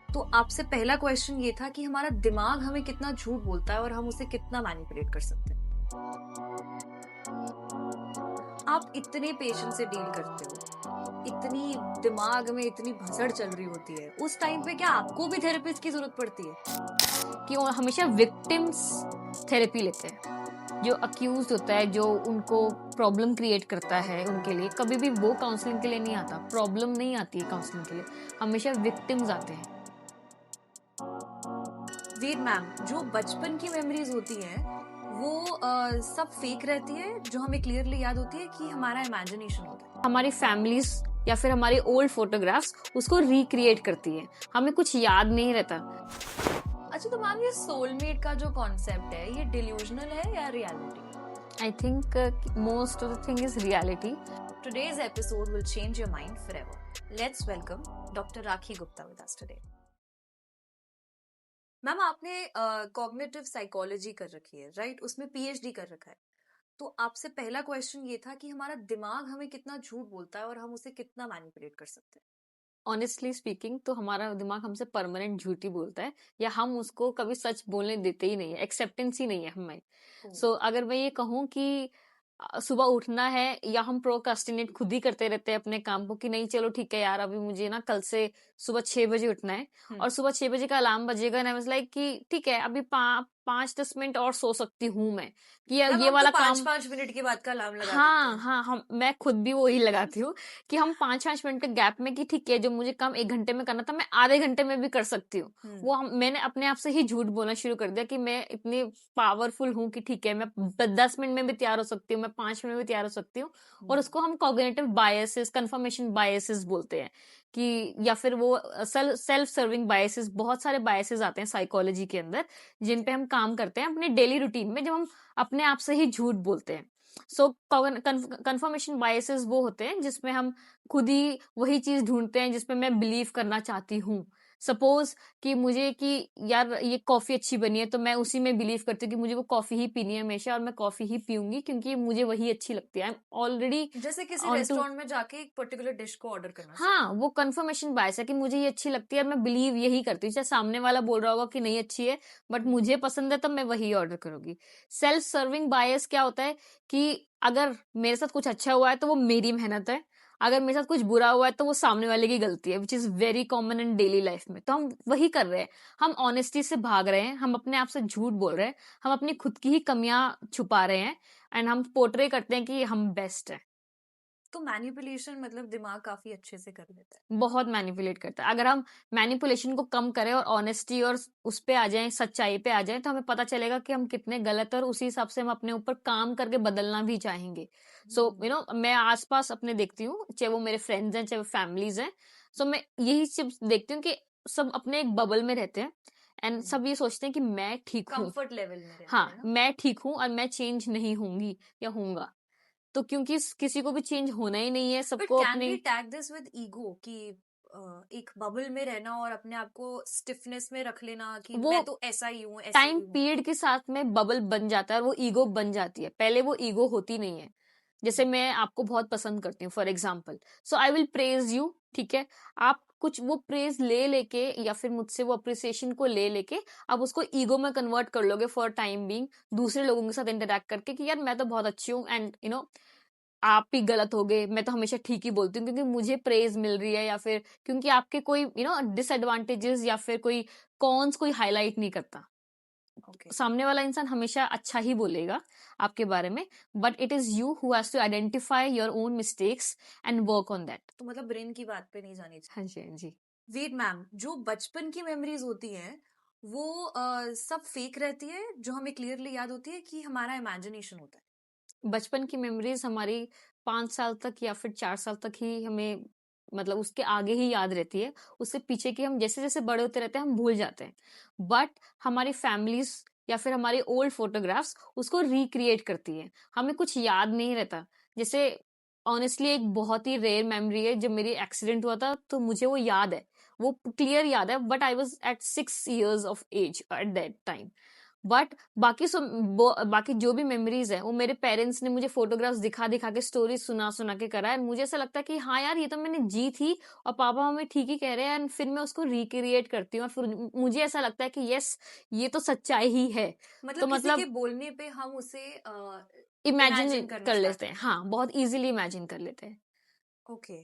तो आपसे पहला क्वेश्चन ये था कि हमारा दिमाग हमें कितना झूठ बोलता है और हम उसे कितना मैनिपुलेट कर सकते हैं। आप इतने पेशेंस से डील करते हो, इतनी दिमाग में इतनी भसड़ चल रही होती है, उस टाइम पे क्या आपको भी थेरेपिस्ट की जरूरत पड़ती है? कि वो हमेशा विक्टिम्स थेरेपी लेते हैं। जो अक्यूज होता है, जो उनको प्रॉब्लम क्रिएट करता है, उनके लिए कभी भी वो काउंसलिंग के लिए नहीं आता। प्रॉब्लम नहीं आती है काउंसलिंग के लिए, हमेशा विक्टिम्स आते हैं। वेट मैम, जो बचपन की मेमोरीज होती हैं वो सब फेक रहती है, जो हमें क्लियरली याद होती है कि हमारा इमेजिनेशन होता है। हमारी फैमिलीज या फिर हमारी ओल्ड फोटोग्राफ्स उसको रिक्रिएट करती है, हमें कुछ याद नहीं रहता। अच्छा, तो मैम ये सोलमेट का जो कॉन्सेप्ट है, ये डिल्यूजनल है या reality? I think most of the thing is reality. Today's episode will change your mind forever. Let's welcome Dr. Rakhi Gupta with us today. Ma'am, आपने कॉग्निटिव साइकोलॉजी कर रखी है, राइट? उसमें पीएचडी कर रखा है। तो आपसे पहला क्वेश्चन ये था कि हमारा दिमाग हमें कितना झूठ बोलता है और हम उसे कितना मैनिपुलेट कर सकते हैं। ऑनेस्टली स्पीकिंग तो हमारा दिमाग हमसे परमानेंट झूठ ही बोलता है, या हम उसको कभी सच बोलने देते ही नहीं है, एक्सेप्टेंस ही नहीं है हमें। सो अगर मैं ये कहूँ कि सुबह उठना है, या हम प्रोक्रास्टिनेट खुद ही करते रहते हैं अपने काम को कि नहीं चलो ठीक है यार, अभी मुझे ना कल से सुबह 6 बजे उठना है, और सुबह 6 बजे का अलार्म बजेगा ना, लाइक कि ठीक है अभी 5-10 मिनट और सो सकती हूँ मैं, कि ये वाला तो काम 5-5 मिनट के बाद का अलार्म लगा देते हाँ हैं। हाँ, हम मैं खुद भी वही लगाती हूँ कि हम 5-5 मिनट के गैप में, कि ठीक है जो मुझे काम 1 घंटे में करना था मैं आधे घंटे में भी कर सकती हूँ। वो मैंने अपने आप से ही झूठ बोलना शुरू कर दिया कि मैं इतनी पावरफुल हूँ कि ठीक है मैं 10 मिनट में भी तैयार हो सकती हूँ, मैं 5 मिनट में भी तैयार हो सकती हूँ। और उसको हम कॉग्निटिव बायसेस, कंफर्मेशन बायसेस बोलते हैं, कि या फिर वो सेल्फ सर्विंग बायसेस। बहुत सारे बायसेस आते हैं साइकोलॉजी के अंदर, जिन पे हम काम करते हैं अपने डेली रूटीन में, जब हम अपने आप से ही झूठ बोलते हैं। सो कंफर्मेशन बायसेस वो होते हैं जिसमें हम खुद ही वही चीज ढूंढते हैं जिसमें मैं बिलीव करना चाहती हूँ। सपोज कि मुझे कि यार ये कॉफी अच्छी बनी है, तो मैं उसी में बिलीव करती हूँ कि मुझे वो कॉफी ही पीनी है हमेशा, और मैं कॉफी ही पीऊंगी क्योंकि मुझे वही अच्छी लगती है। आई एम ऑलरेडी जैसे किसी ऑन टू। रेस्टोरेंट में जाके एक पर्टिकुलर डिश को ऑर्डर करना चाहिए। हाँ, वो कंफर्मेशन बायस है कि मुझे ये अच्छी लगती है और मैं बिलीव यही करती हूँ, चाहे सामने वाला बोल रहा होगा कि नहीं अच्छी है, बट मुझे पसंद है तब मैं वही ऑर्डर करूंगी। सेल्फ सर्विंग बायस क्या होता है कि अगर मेरे साथ कुछ अच्छा हुआ है तो वो मेरी मेहनत है, अगर मेरे साथ कुछ बुरा हुआ है तो वो सामने वाले की गलती है, which is very common in daily life में। तो हम वही कर रहे हैं, हम ऑनेस्टी से भाग रहे हैं, हम अपने आप से झूठ बोल रहे हैं, हम अपनी खुद की ही कमियां छुपा रहे हैं, एंड हम पोर्ट्रे करते हैं कि हम बेस्ट है। तो मैनिपुलेशन मतलब दिमाग काफी अच्छे से कर लेता है। बहुत मैनिपुलेट करता है। अगर हम मैनिपुलेशन को कम करें और ऑनेस्टी और उस पे आ जाएं, सच्चाई पे आ जाएं, तो हमें पता चलेगा कि हम कितने गलत है, और उसी हिसाब से हम अपने ऊपर काम करके बदलना भी चाहेंगे। सो मैं आसपास अपने देखती हूँ, चाहे वो मेरे फ्रेंड्स हैं चाहे वो फैमिलीज हैं। सो मैं यही चीज देखती हूँ कि सब अपने एक बबल में रहते हैं, एंड सब ये सोचते हैं कि मैं ठीक हूँ। कंफर्ट लेवल में रहते हाँ, हैं ना। मैं ठीक हूँ और मैं चेंज नहीं होंगी या होऊंगा। तो क्योंकि किसी को भी चेंज होना ही नहीं है, बट सबको कैन अपने we tag this with ego कि एक बबल में रहना और अपने आप को स्टिफनेस में रख लेना कि वो मैं तो ऐसा ही हूँ, ऐसे टाइम ही हूँ। पीरियड के साथ में बबल बन जाता है और वो ईगो बन जाती है, पहले वो ईगो होती नहीं है। जैसे मैं आपको बहुत पसंद करती हूँ for example, so I will praise you, ठीक है? आप कुछ वो प्रेज ले लेके या फिर मुझसे वो अप्रिसिएशन को ले लेके आप उसको ईगो में कन्वर्ट कर लोगे फॉर टाइम बीइंग, दूसरे लोगों के साथ इंटरेक्ट करके कि यार मैं तो बहुत अच्छी हूँ, एंड आप ही गलत हो गए, मैं तो हमेशा ठीक ही बोलती हूँ क्योंकि मुझे प्रेज मिल रही है, या फिर क्योंकि आपके कोई डिसएडवांटेजेस या फिर कोई कॉन्स कोई हाईलाइट नहीं करता। ओके। सामने वाला इंसान हमेशा अच्छा ही बोलेगा आपके बारे में, but it is you who has to identify your own mistakes and work on that. तो मतलब ब्रेन की बात पे नहीं जानी हाँ चाहिए। जी, हाँ जी। वेट मैम, जो बचपन की मेमोरीज होती हैं वो सब फेक रहती है, जो हमें क्लियरली याद होती है कि हमारा इमेजिनेशन होता है। बचपन की मेमोरीज हमारी 5 साल तक या फिर 4 साल तक ही हमें, मतलब उसके आगे ही याद रहती है। उससे पीछे की हम जैसे जैसे बड़े होते रहते हैं हम भूल जाते हैं, बट हमारी फैमिलीज या फिर हमारी ओल्ड फोटोग्राफ्स उसको रिक्रिएट करती है, हमें कुछ याद नहीं रहता। जैसे ऑनेस्टली एक बहुत ही रेयर मेमोरी है, जब मेरी एक्सीडेंट हुआ था तो मुझे वो याद है, वो क्लियर याद है, but I was at 6 years of age at that time. But बाकी जो भी मेमोरीज है वो मेरे पेरेंट्स ने मुझे फोटोग्राफ्स दिखा दिखा के स्टोरीज सुना सुना के करा है। मुझे ऐसा लगता है कि हाँ यार ये तो मैंने जी थी और पापा मम्मी ठीक ही कह रहे हैं, एंड फिर मैं उसको रिक्रिएट करती हूँ और फिर मुझे ऐसा लगता है कि यस ये तो सच्चाई ही है। तो मतलब किसी के मतलब बोलने पे हम उसे इमेजिन इमेजिन करना कर स्टार्ट लेते हैं, करते हाँ बहुत इजीली इमेजिन कर लेते हैं। हैं। ओके,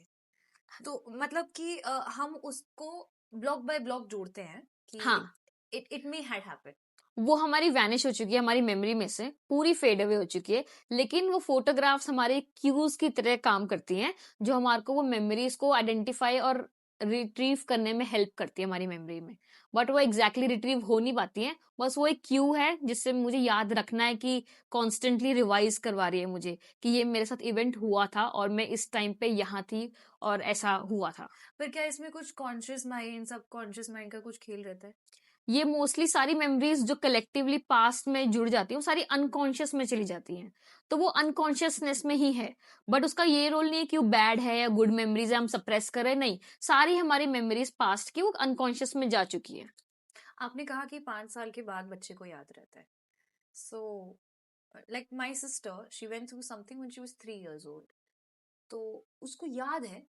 तो मतलब कि हम उसको ब्लॉक बाय ब्लॉक जोड़ते हैं कि हाँ इट मे हैड हैपेंड। वो हमारी वैनिश हो चुकी है, हमारी मेमोरी में से पूरी फेड अवे हो चुकी है, लेकिन वो फोटोग्राफ्स हमारे क्यूज की तरह काम करती हैं, जो हमारे को वो मेमोरीज को आइडेंटिफाई और रिट्रीव करने में हेल्प करती है हमारी मेमोरी में। बट वो एग्जैक्टली रिट्रीव हो नहीं पाती हैं, बस वो एक क्यू है जिससे मुझे याद रखना है कि कॉन्स्टेंटली रिवाइज करवा रही है मुझे कि ये मेरे साथ इवेंट हुआ था और मैं इस टाइम पे यहाँ थी और ऐसा हुआ था। पर क्या इसमें कुछ कॉन्शियस माइंड सब कॉन्शियस माइंड का कुछ खेल रहता है? ये मोस्टली सारी मेमोरीज जो कलेक्टिवली पास्ट में जुड़ जाती है वो सारी अनकॉन्शियस में चली जाती हैं, तो वो अनकॉन्शियसनेस में ही है। बट उसका ये रोल नहीं है कि वो बैड है या गुड मेमोरीज है हम सप्रेस कर रहे हैं, नहीं, सारी हमारी मेमोरीज पास्ट की वो अनकॉन्शियस में जा चुकी है। आपने कहा कि 5 साल के बाद बच्चे को याद रहता है। So like my sister she went through something when she was 3 years old, तो उसको याद है,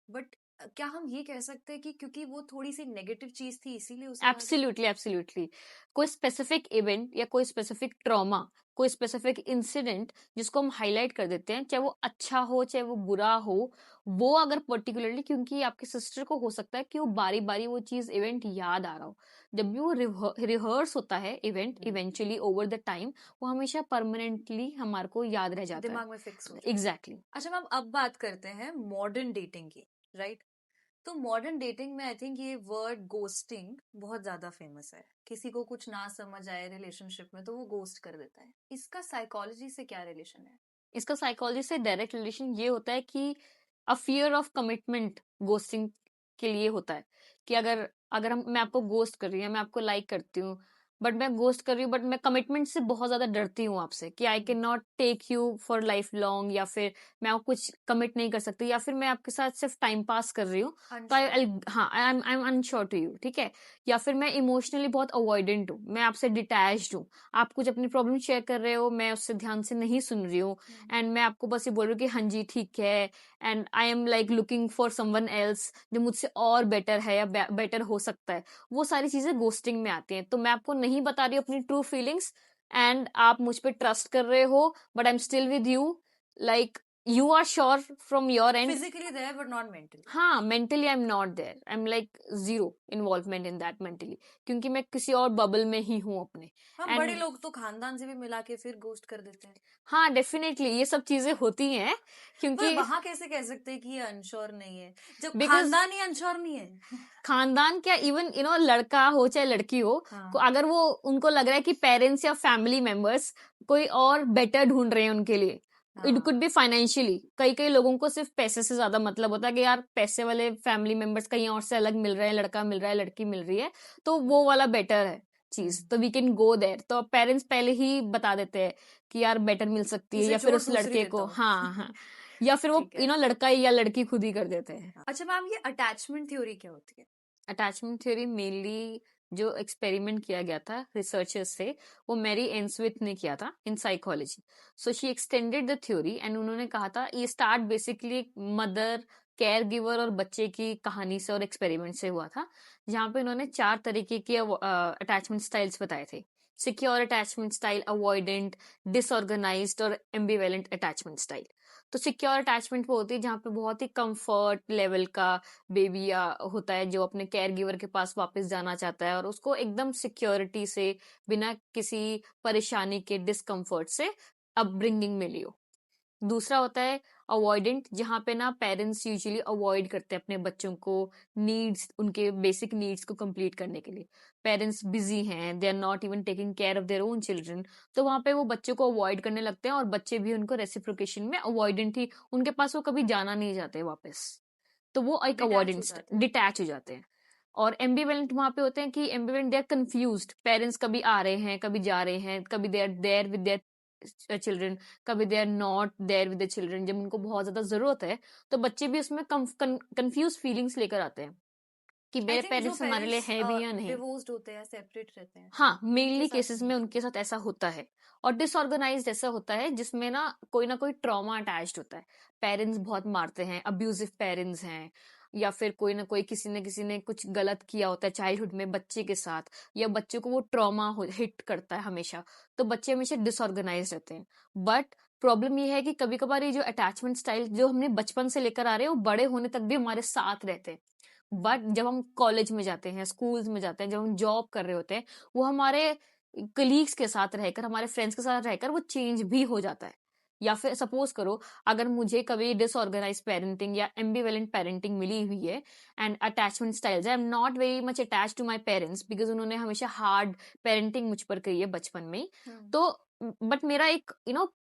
बट क्या हम ये कह सकते हैं कि क्योंकि वो थोड़ी सी नेगेटिव चीज थी इसीलिए उसे याद है? Absolutely absolutely. कोई स्पेसिफिक इवेंट या कोई स्पेसिफिक ट्रॉमा, कोई स्पेसिफिक इंसिडेंट जिसको हम हाईलाइट कर देते हैं, चाहे वो अच्छा हो चाहे वो बुरा हो, वो अगर पर्टिकुलरली, क्योंकि आपके सिस्टर को हो सकता है कि वो बारी बारी वो चीज इवेंट याद आ रहा हो, जब भी वो रिहर्स होता है event eventually over the time, वो हमेशा परमानेंटली हमारे को याद रह जाता है। दिमाग में फिक्स हो जाता एग्जैक्टली है। अच्छा मैम, अब बात करते हैं मॉडर्न डेटिंग की, राइट? तो मॉडर्न डेटिंग में आई थिंक ये वर्ड गोस्टिंग बहुत ज्यादा फेमस है। किसी को कुछ ना समझ आए रिलेशनशिप में तो वो गोस्ट कर देता है। इसका साइकोलॉजी से क्या रिलेशन है? इसका साइकोलॉजी से डायरेक्ट रिलेशन ये होता है कि a fear of commitment ghosting के लिए होता है कि अगर अगर मैं आपको गोस्ट कर रही हूँ, मैं आपको लाइक करती हूँ, बट मैं गोस्ट कर रही हूँ, बट मैं कमिटमेंट से बहुत ज्यादा डरती हूँ आपसे कि I can not take you for life long, या फिर मैं आपको कुछ कमिट नहीं कर सकती, या फिर मैं आपके साथ सिर्फ टाइम पास कर रही हूँ, तो अनश्योर। हाँ I am unsure to you, ठीक है। या फिर मैं इमोशनली बहुत अवॉइडेंट हूँ, मैं आपसे डिटैच्ड हूँ, आप कुछ अपनी प्रॉब्लम शेयर कर रहे हो, मैं उससे ध्यान से नहीं सुन रही हूँ, एंड मैं आपको बस ये बोल रही हूँ कि हाँ जी ठीक है, and I am like looking for someone else जो मुझसे और बेटर है या बेटर हो सकता है। वो सारी चीजें गोस्टिंग में आती हैं, तो मैं आपको नहीं बता रही हूँ अपनी ट्रू फीलिंग्स, एंड आप मुझ पे ट्रस्ट कर रहे हो, but I am still with you, like you are sure from your end. Physically there but not mentally. हाँ mentally I am not there, I am like zero involvement in that mentally, क्योंकि मैं किसी और bubble में ही हूँ अपने। हम बड़े एंड लोग तो खानदान से भी मिला के फिर गोस्ट कर देते हैं। हाँ डेफिनेटली ये सब चीजें होती हैं, पर क्योंकि वहां कैसे कह सकते हैं कि ये अनश्योर नहीं है जब बिकॉज खानदान ही अनश्योर नहीं है? खानदान क्या, इवन लड़का हो चाहे लड़की हो, हाँ। अगर वो उनको लग रहा है कि पेरेंट्स या फैमिली मेंबर्स कोई और बेटर ढूंढ रहे हैं उनके लिए, इट कुड हाँ। बी फाइनेंशियली, कई कई लोगों को सिर्फ पैसे से ज्यादा मतलब होता है कि यार पैसे वाले फैमिली मेंबर्स कहीं और से अलग मिल रहे हैं, लड़का मिल रहा है लड़की मिल रही है, तो वो वाला बेटर है चीज, तो वी कैन गो देयर, तो पेरेंट्स पहले ही बता देते हैं कि यार बेटर मिल सकती है, इसे या फिर छोड़ उस दूसरी लड़के लेता को, हूँ। हाँ हाँ, या फिर वो ठीक है। लड़का या लड़की खुद ही कर देते हैं। अच्छा मैम, ये अटैचमेंट थ्योरी क्या होती है? अटैचमेंट थ्योरी मेनली जो एक्सपेरिमेंट किया गया था रिसर्चर्स से, वो मैरी एंसविथ ने किया था in psychology. So she extended the theory, and उन्होंने कहा था ये start basically mother, care giver और बच्चे की कहानी से और एक्सपेरिमेंट से हुआ था, जहाँ पे उन्होंने 4 तरीके के अटैचमेंट स्टाइल्स बताए थे। Secure attachment style, avoidant, disorganised और एम्बिवेलेंट अटैचमेंट स्टाइल। तो सिक्योर अटैचमेंट वो होती है जहाँ पे बहुत ही कंफर्ट लेवल का बेबी या होता है जो अपने केयर गिवर के पास वापस जाना चाहता है और उसको एकदम सिक्योरिटी से, बिना किसी परेशानी के, डिस्कम्फर्ट से अपब्रिंगिंग मिली हो। दूसरा होता है अवॉइडेंट, जहाँ पे ना पेरेंट्स यूजुअली अवॉइड करते हैं अपने बच्चों को नीड्स, उनके बेसिक नीड्स को कंप्लीट करने के लिए, पेरेंट्स बिजी हैं, they are not even taking care of their own children, तो वहां पे वो बच्चों को अवॉइड करने लगते हैं और बच्चे भी उनको रेसिप्रोकेशन में अवॉइडेंट ही, उनके पास वो कभी जाना नहीं चाहते वापस, तो वो एक डिटैच हो अवॉइडेंस, जाते हैं। डिटैच हो जाते हैं। और एम्बिवेलेंट वहां पे होते हैं कि ambivalent they are confused, parents कभी आ रहे हैं कभी जा रहे हैं, कभी they are there with their children, कभी they are not there with the children, जब उनको बहुत ज्यादा जरूरत है तो बच्चे भी उसमें कंफ्यूज फीलिंग्स लेकर आते हैं। कि आई मेरे थिंक जो पेरेंट्स हमारे लिए पेरेंट्स है भी या नहीं। डिवोर्स्ड होते हैं, सेपरेट रहते हैं, हाँ, उनके मेनली साथ केसेस नहीं में होता। उनके साथ ऐसा होता है। और डिसऑर्गेनाइज्ड ऐसा होता है जिसमें ना कोई ट्रॉमा अटैच्ड होता है। पेरेंट्स बहुत मारते हैं, अब्यूजिव पेरेंट्स हैं, या फिर कोई ना कोई किसी न किसी ने कुछ गलत किया होता है चाइल्डहुड में बच्चे के साथ, या बच्चे को वो ट्रॉमा हिट करता है हमेशा, तो बच्चे हमेशा डिसऑर्गेनाइज्ड रहते हैं। बट प्रॉब्लम ये है कि कभी कभार ये जो अटैचमेंट स्टाइल जो हमने बचपन से लेकर आ रहे हैं वो बड़े होने तक भी हमारे साथ रहते हैं। बट जब हम कॉलेज में जाते हैं, स्कूल्स में जाते हैं, जब हम जॉब कर रहे होते हैं, वो हमारे कलीग्स के साथ रहकर, हमारे फ्रेंड्स के साथ रहकर वो चेंज भी हो जाता है। या फिर सपोज करो, अगर मुझे कभी डिसऑर्गेनाइज पेरेंटिंग या एम्बिवेलेंट पेरेंटिंग मिली हुई है and attachment styles, I am not very much attach to my parents because उन्होंने हमेशा हार्ड पेरेंटिंग मुझ पर करी है बचपन में ही। तो बट मेरा एक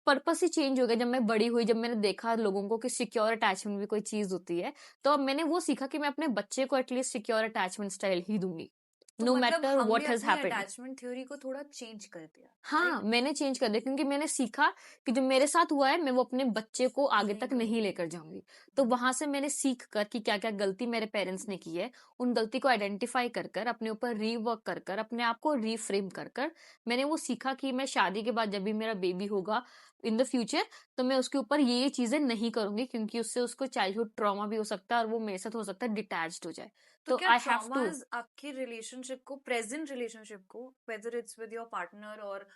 पर्पस ही चेंज हो गया जब मैं बड़ी हुई, जब मैंने देखा लोगों को कि सिक्योर अटैचमेंट भी कोई चीज होती है। तो अब मैंने वो सीखा कि मैं अपने बच्चे को एटलीस्ट सिक्योर अटैचमेंट स्टाइल ही दूंगी, तो नो मतलब मैटर हमने व्हाट हैज अपनी हैपेंड। अटैचमेंट थ्योरी को थोड़ा चेंज कर दिया, हाँ, राइट? मैंने चेंज कर दिया क्योंकि मैंने सीखा कि जो मेरे साथ हुआ है मैं वो अपने बच्चे को आगे नहीं तक नहीं करूंगी। लेकर जाऊंगी। तो वहां से मैंने सीख कर कि क्या क्या गलती मेरे पेरेंट्स ने की है, उन गलती को आइडेंटिफाई कर कर अपने ऊपर रीवर्क कर कर अपने आप को रीफ्रेम कर कर मैंने वो सीखा कि मैं शादी के बाद जब भी मेरा बेबी होगा इन द फ्यूचर, तो मैं उसके ऊपर ये चीजें नहीं करूंगी क्योंकि उससे उसको चाइल्डहुड ट्रॉमा भी हो सकता है और वो मेरे साथ हो सकता है डिटैच्ड हो जाए। तो तो क्या आई हैव टू। ट्रॉमास आपकी रिलेशनशिप को, प्रेजेंट रिलेशनशिप को, whether it's with your partner और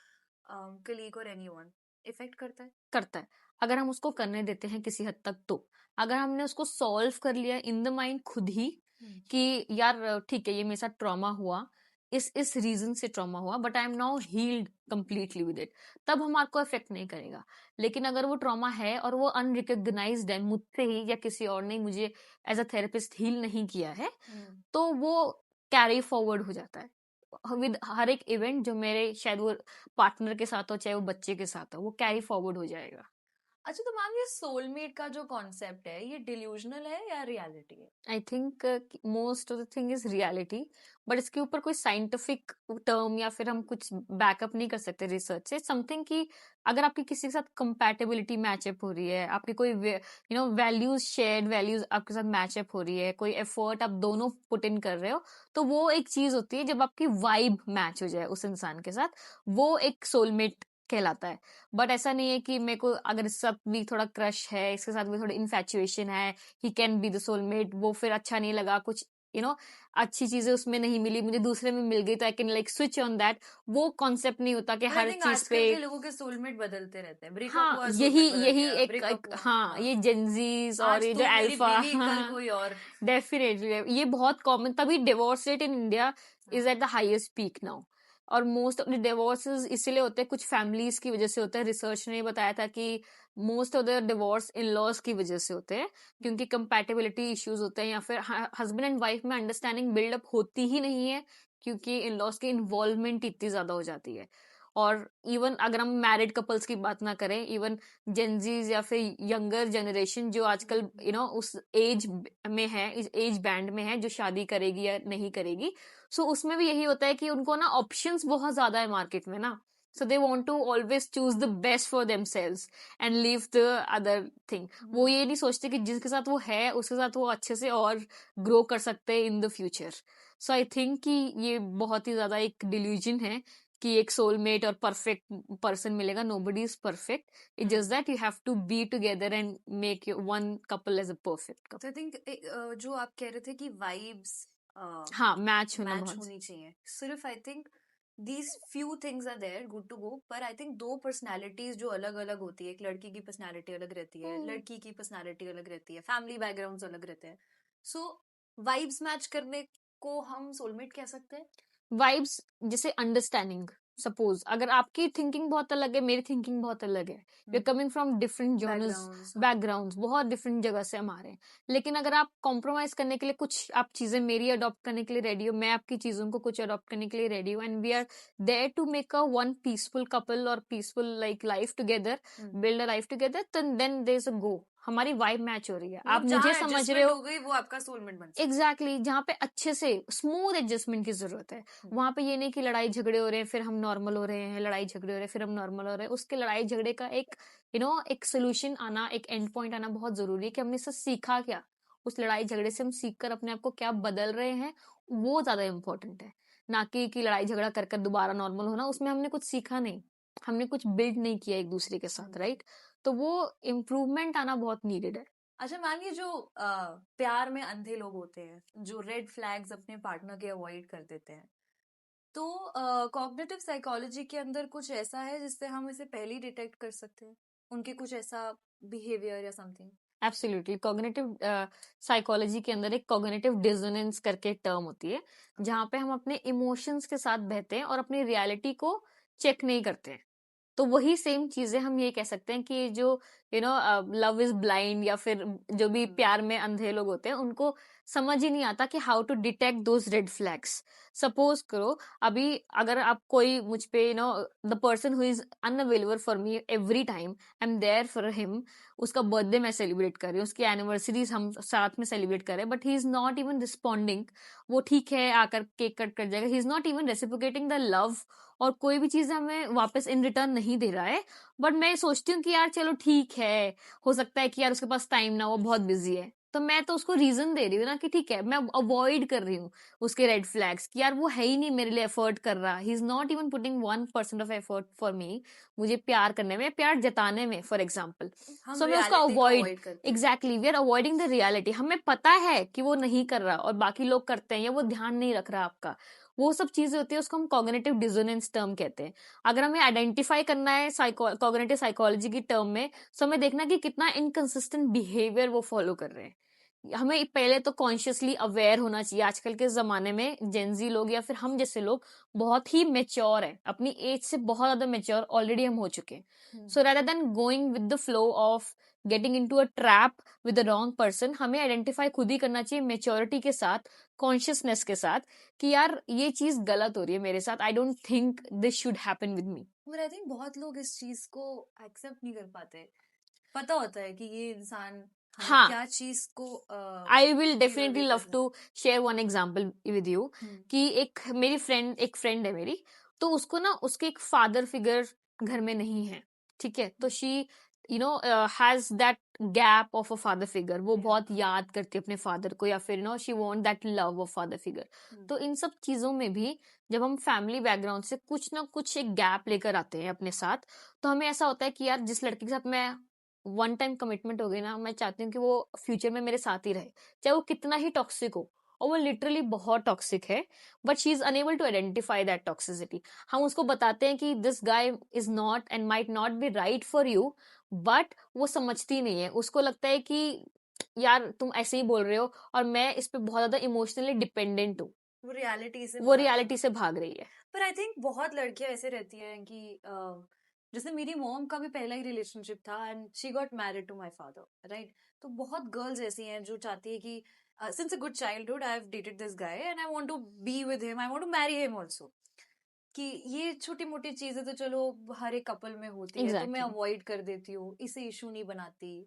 कलीग और एनीवन, इफेक्ट करता है? करता है, अगर हम उसको करने देते हैं किसी हद तक। तो अगर हमने उसको सॉल्व कर लिया इन द माइंड खुद ही कि यार ठीक है ये मेरे साथ ट्रॉमा हुआ, इस रीजन से ट्रॉमा हुआ, but I am now healed completely with it, तब हमारे को इफेक्ट नहीं करेगा। लेकिन अगर वो ट्रॉमा है और वो अनरिकॉग्नाइज्ड है मुझसे ही या किसी और ने मुझे एज अ थेरेपिस्ट हील नहीं किया है, तो वो कैरी फॉरवर्ड हो जाता है विद हर एक इवेंट जो मेरे शायद वो पार्टनर के साथ हो चाहे वो बच्चे के साथ हो, वो कैरी फॉरवर्ड हो जाएगा। अच्छा, तो मैम ये सोलमेट का जो कॉन्सेप्ट है, ये डिल्यूजनल है या रियलिटी है? I think most of the thing is reality, but इसके ऊपर कोई साइंटिफिक टर्म या फिर हम कुछ बैकअप नहीं कर सकते रिसर्च से। समथिंग कि अगर आपकी किसी के साथ कंपैटिबिलिटी मैचअप हो रही है, आपकी कोई वैल्यूज, शेयर्ड वैल्यूज आपके साथ मैचअप हो रही है, कोई एफर्ट आप दोनों पुट इन कर रहे हो, तो वो एक चीज होती है जब आपकी वाइब मैच हो जाए उस इंसान के साथ, वो एक सोलमेट कहलाता है। बट ऐसा नहीं है कि मेरे को अगर इसके साथ भी थोड़ा क्रश है, इसके साथ भी थोड़ा इन्फैचुएशन है, he can be the soulmate, वो फिर अच्छा नहीं लगा, कुछ अच्छी चीजें उसमें नहीं मिली, मुझे दूसरे में मिल गई, तो I can like switch on that. वो कॉन्सेप्ट नहीं होता कि बट आई हर थिंक चीज पे। आजकल के लोगों के सोलमेट बदलते रहते हैं, ब्रेकअप हाँ, हुआ यही सोलमेट बदल यही गया, एक ब्रेकअप हुआ, हाँ, हाँ, ये जेंजीज और आज ये जो तू मेरी अल्फा बीवी, कल कोई और। डेफिनेटली ये बहुत कॉमन, तभी divorce rate in India is हाँ। At the highest peak now. और मोस्ट ऑफ द डिवोर्सेस इसलिए होते हैं, कुछ फैमिलीज की वजह से होता है। रिसर्च ने बताया था कि most of the divorce in laws की वजह से होते हैं, क्योंकि कंपैटिबिलिटी इश्यूज होते हैं या फिर हस्बैंड एंड वाइफ में अंडरस्टैंडिंग बिल्डअप होती ही नहीं है, क्योंकि इन लॉज की इन्वॉल्वमेंट इतनी ज्यादा हो जाती है। और इवन अगर हम मैरिड कपल्स की बात ना करें, इवन जेंजीज या फिर यंगर जनरेशन जो आजकल उस एज में है, इस एज बैंड में है जो शादी करेगी या नहीं करेगी, सो उसमें भी यही होता है कि उनको ना ऑप्शंस बहुत ज्यादा है मार्केट में ना, so they want to always choose the best for themselves and leave the other thing. वो ये नहीं सोचते कि जिसके साथ वो है उसके साथ वो अच्छे से और ग्रो कर सकते हैं in the future. So I think कि ये बहुत ही ज्यादा एक डिल्यूजन है कि एक सोलमेट और परफेक्ट पर्सन मिलेगा। Nobody is perfect, it just that you have to be together and make one couple as a perfect तो कपल। आई थिंक जो आप कह रहे थे कि वाइब्स हाँ, मैच होना मैच बहुत। होनी चाहिए, सिर्फ I think these few things are there good to go, पर आई थिंक दो पर्सनालिटीज जो अलग अलग होती है, एक लड़की की पर्सनालिटी अलग रहती है, लड़की की पर्सनालिटी अलग रहती है, फैमिली बैकग्राउंड्स अलग रहते हैं, सो वाइब्स मैच करने को हम सोलमेट कह सकते हैं। वाइब्स जैसे अंडरस्टैंडिंग, सपोज अगर आपकी थिंकिंग बहुत अलग है, मेरी थिंकिंग बहुत अलग है, we are coming from different genres, backgrounds, backgrounds बहुत डिफरेंट जगह से हम आ रहे हैं, लेकिन अगर आप कॉम्प्रोमाइज करने के लिए कुछ आप चीजें मेरी अडॉप्ट करने के लिए रेडी हो, मैं आपकी चीजों को कुछ अडॉप्ट करने के लिए रेडी हूँ, and we are there to make a one peaceful couple और peaceful like life together, build a life together, then there is a go, हमारी वाइब मैच हो रही है, आप मतलब मुझे जहाँ समझ रहे एडजस्टमेंट हो। हो गई वो आपका सोलमेट बन सकता एग्जैक्टली जहाँ पे अच्छे से स्मूथ एडजस्टमेंट की जरूरत है, है। वहां पे ये नहीं कि लड़ाई झगड़े हो रहे हैं फिर हम नॉर्मल हो रहे हैं, लड़ाई झगड़े हो रहे हैं फिर हम नॉर्मल हो रहे हैं। उसके लड़ाई झगड़े का एक एक सोल्यूशन आना, एक एंड पॉइंट आना बहुत जरूरी है कि हमने इससे सीखा क्या, उस लड़ाई झगड़े से हम सीख कर अपने आप को क्या बदल रहे हैं, वो ज्यादा इम्पोर्टेंट है। ना कि लड़ाई झगड़ा कर कर दोबारा नॉर्मल होना, उसमें हमने कुछ सीखा नहीं, हमने कुछ बिल्ड नहीं किया एक दूसरे के साथ, राइट? तो वो इम्प्रूवमेंट आना बहुत नीडेड है। अच्छा मैम, ये जो प्यार में अंधे लोग होते हैं जो रेड फ्लैग्स अपने पार्टनर के अवॉइड कर देते हैं, तो कॉग्निटिव साइकोलॉजी के अंदर कुछ ऐसा है जिससे हम इसे पहले ही डिटेक्ट कर सकते हैं, उनके कुछ ऐसा बिहेवियर या समथिंग? एब्सोल्युटली। कॉग्निटिव साइकोलॉजी के अंदर एक कॉग्निटिव डिसोनेंस करके टर्म होती है, जहाँ पे हम अपने इमोशंस के साथ बहते हैं और अपनी रियलिटी को चेक नहीं करते हैं। तो वही सेम चीजें हम ये कह सकते हैं कि जो लव इज ब्लाइंड, या फिर जो भी प्यार में अंधे लोग होते हैं, उनको समझ ही नहीं आता कि how to detect those red flags. Suppose करो, अभी अगर आप कोई मुझ पे the person who is unavailable for me every time, I am there for him, उसका बर्थडे मैं सेलिब्रेट कर रही हूँ, उसकी एनिवर्सरीज हम साथ में सेलिब्रेट कर रहे हैं, but he is not even responding. वो ठीक है आकर केक कट कर जाएगा, he is not even reciprocating the love, और कोई भी चीज हमें वापस इन रिटर्न नहीं दे रहा है। बट मैं सोचती हूँ कि यार चलो ठीक है, हो सकता है कि यार उसके पास टाइम ना हो, बहुत बिजी है, तो मैं तो उसको रीजन दे रही हूँ ना कि ठीक है, मैं अवॉइड कर रही हूँ उसके रेड फ्लैग्स कि यार वो है ही नहीं मेरे लिए एफर्ट कर रहा, he is not even putting 1% of effort for me, मुझे प्यार करने में, प्यार जताने में, फॉर एग्जाम्पल। हम सो मैं उसको रियलिटी को अवॉइड, अवॉइड करते हैं। Exactly, we are avoiding the reality. हमें पता है कि वो नहीं कर रहा और बाकी लोग करते हैं, या वो ध्यान नहीं रख रहा आपका, वो सब चीजें होती है, उसको हम कॉग्निटिव डिसोनेंस टर्म कहते हैं। अगर हमें आइडेंटिफाई करना है कॉग्निटिव साइकोलॉजी की टर्म में, तो हमें देखना कि कितना इनकंसिस्टेंट बिहेवियर वो फॉलो कर रहे हैं। हमें पहले तो कॉन्शियसली अवेयर होना चाहिए। आजकल के जमाने में जेंजी लोग या फिर हम जैसे लोग बहुत ही मेच्योर है, अपनी एज से बहुत ज्यादा मेच्योर ऑलरेडी हम हो चुके हैं। So rather than going with the flow of getting into a trap with the wrong person, हमें आइडेंटिफाई खुद ही करना चाहिए मेच्योरिटी के साथ, कॉन्शियसनेस के साथ, कि यार ये चीज गलत हो रही है मेरे साथ, I don't think this should happen with me. But I think बहुत लोग इस चीज को एक्सेप्ट नहीं कर पाते। पता होता है कि ये इंसान हमें हाँ, क्या चीज को आई विल फेवर डेफिनेटली भी लव कर रहा to share one example with you. है। कि एक फ्रेंड है मेरी, तो उसको ना उसके एक फादर फिगर घर में नहीं है, ठीक है? तो she has that gap of a father figure, वो Yeah. बहुत याद करती है अपने फादर को, या फिर she want that love of father figure. तो इन सब चीजों में भी जब हम फैमिली बैकग्राउंड से कुछ ना कुछ एक गैप लेकर आते हैं अपने साथ, तो हमें ऐसा होता है कि यार जिस लड़के के साथ मैं वन टाइम कमिटमेंट हो गई ना, मैं चाहती हूँ कि वो फ्यूचर में मेरे साथ ही रहे, चाहे वो कितना ही टॉक्सिक हो, और वो लिटरली बहुत टॉक्सिक है, but she is unable to identify that toxicity. हम उसको बताते हैं कि this guy is not and might not be right for you, but वो समझती नहीं है। उसको लगता है कि यार तुम ऐसे ही बोल रहे हो, और मैं इस पे बहुत ज्यादा इमोशनली डिपेंडेंट हूँ, वो रियलिटी से वो भाग रही रियलिटी है। से भाग रही है। पर आई थिंक बहुत लड़कियां ऐसे रहती हैं कि जैसे मेरी मॉम का भी पहला ही रिलेशनशिप था and she got married to my father, right? तो बहुत गर्ल्स ऐसी हैं जो चाहती है कि since a good childhood I have dated this guy and I want to be with him, I want to marry him also. कि ये छोटी मोटी चीजें तो चलो हर एक कपल में होती है, तो मैं एग्जैक्टली, अवॉइड कर देती हूँ, इसे इशू नहीं बनाती।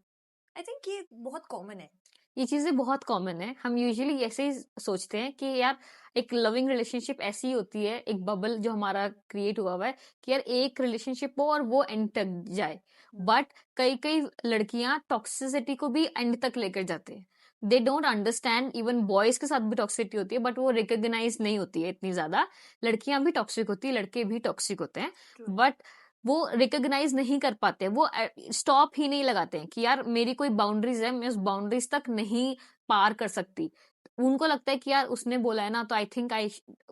आई थिंक ये बहुत कॉमन है। ये चीजें बहुत कॉमन है। हम यूजुअली ऐसे ही सोचते हैं कि यार एक लविंग रिलेशनशिप ऐसी होती है, एक बबल जो हमारा क्रिएट हुआ हुआ है कि यार एक रिलेशनशिप हो और वो एंड तक जाए। बट कई कई लड़कियां टॉक्सिसिटी को भी एंड तक लेकर जाते हैं। They don't understand, even boys के साथ भी टॉक्सिसिटी होती है, बट वो रिकॉग्नाइज नहीं होती है इतनी ज्यादा। लड़कियां भी टॉक्सिक होती है, लड़के भी टॉक्सिक होते हैं, True. बट वो रिकॉग्नाइज नहीं कर पाते, वो स्टॉप ही नहीं लगाते हैं कि यार मेरी कोई बाउंड्रीज है, मैं उस बाउंड्रीज तक नहीं पार कर सकती। उनको लगता है कि यार उसने बोला है ना, तो आई थिंक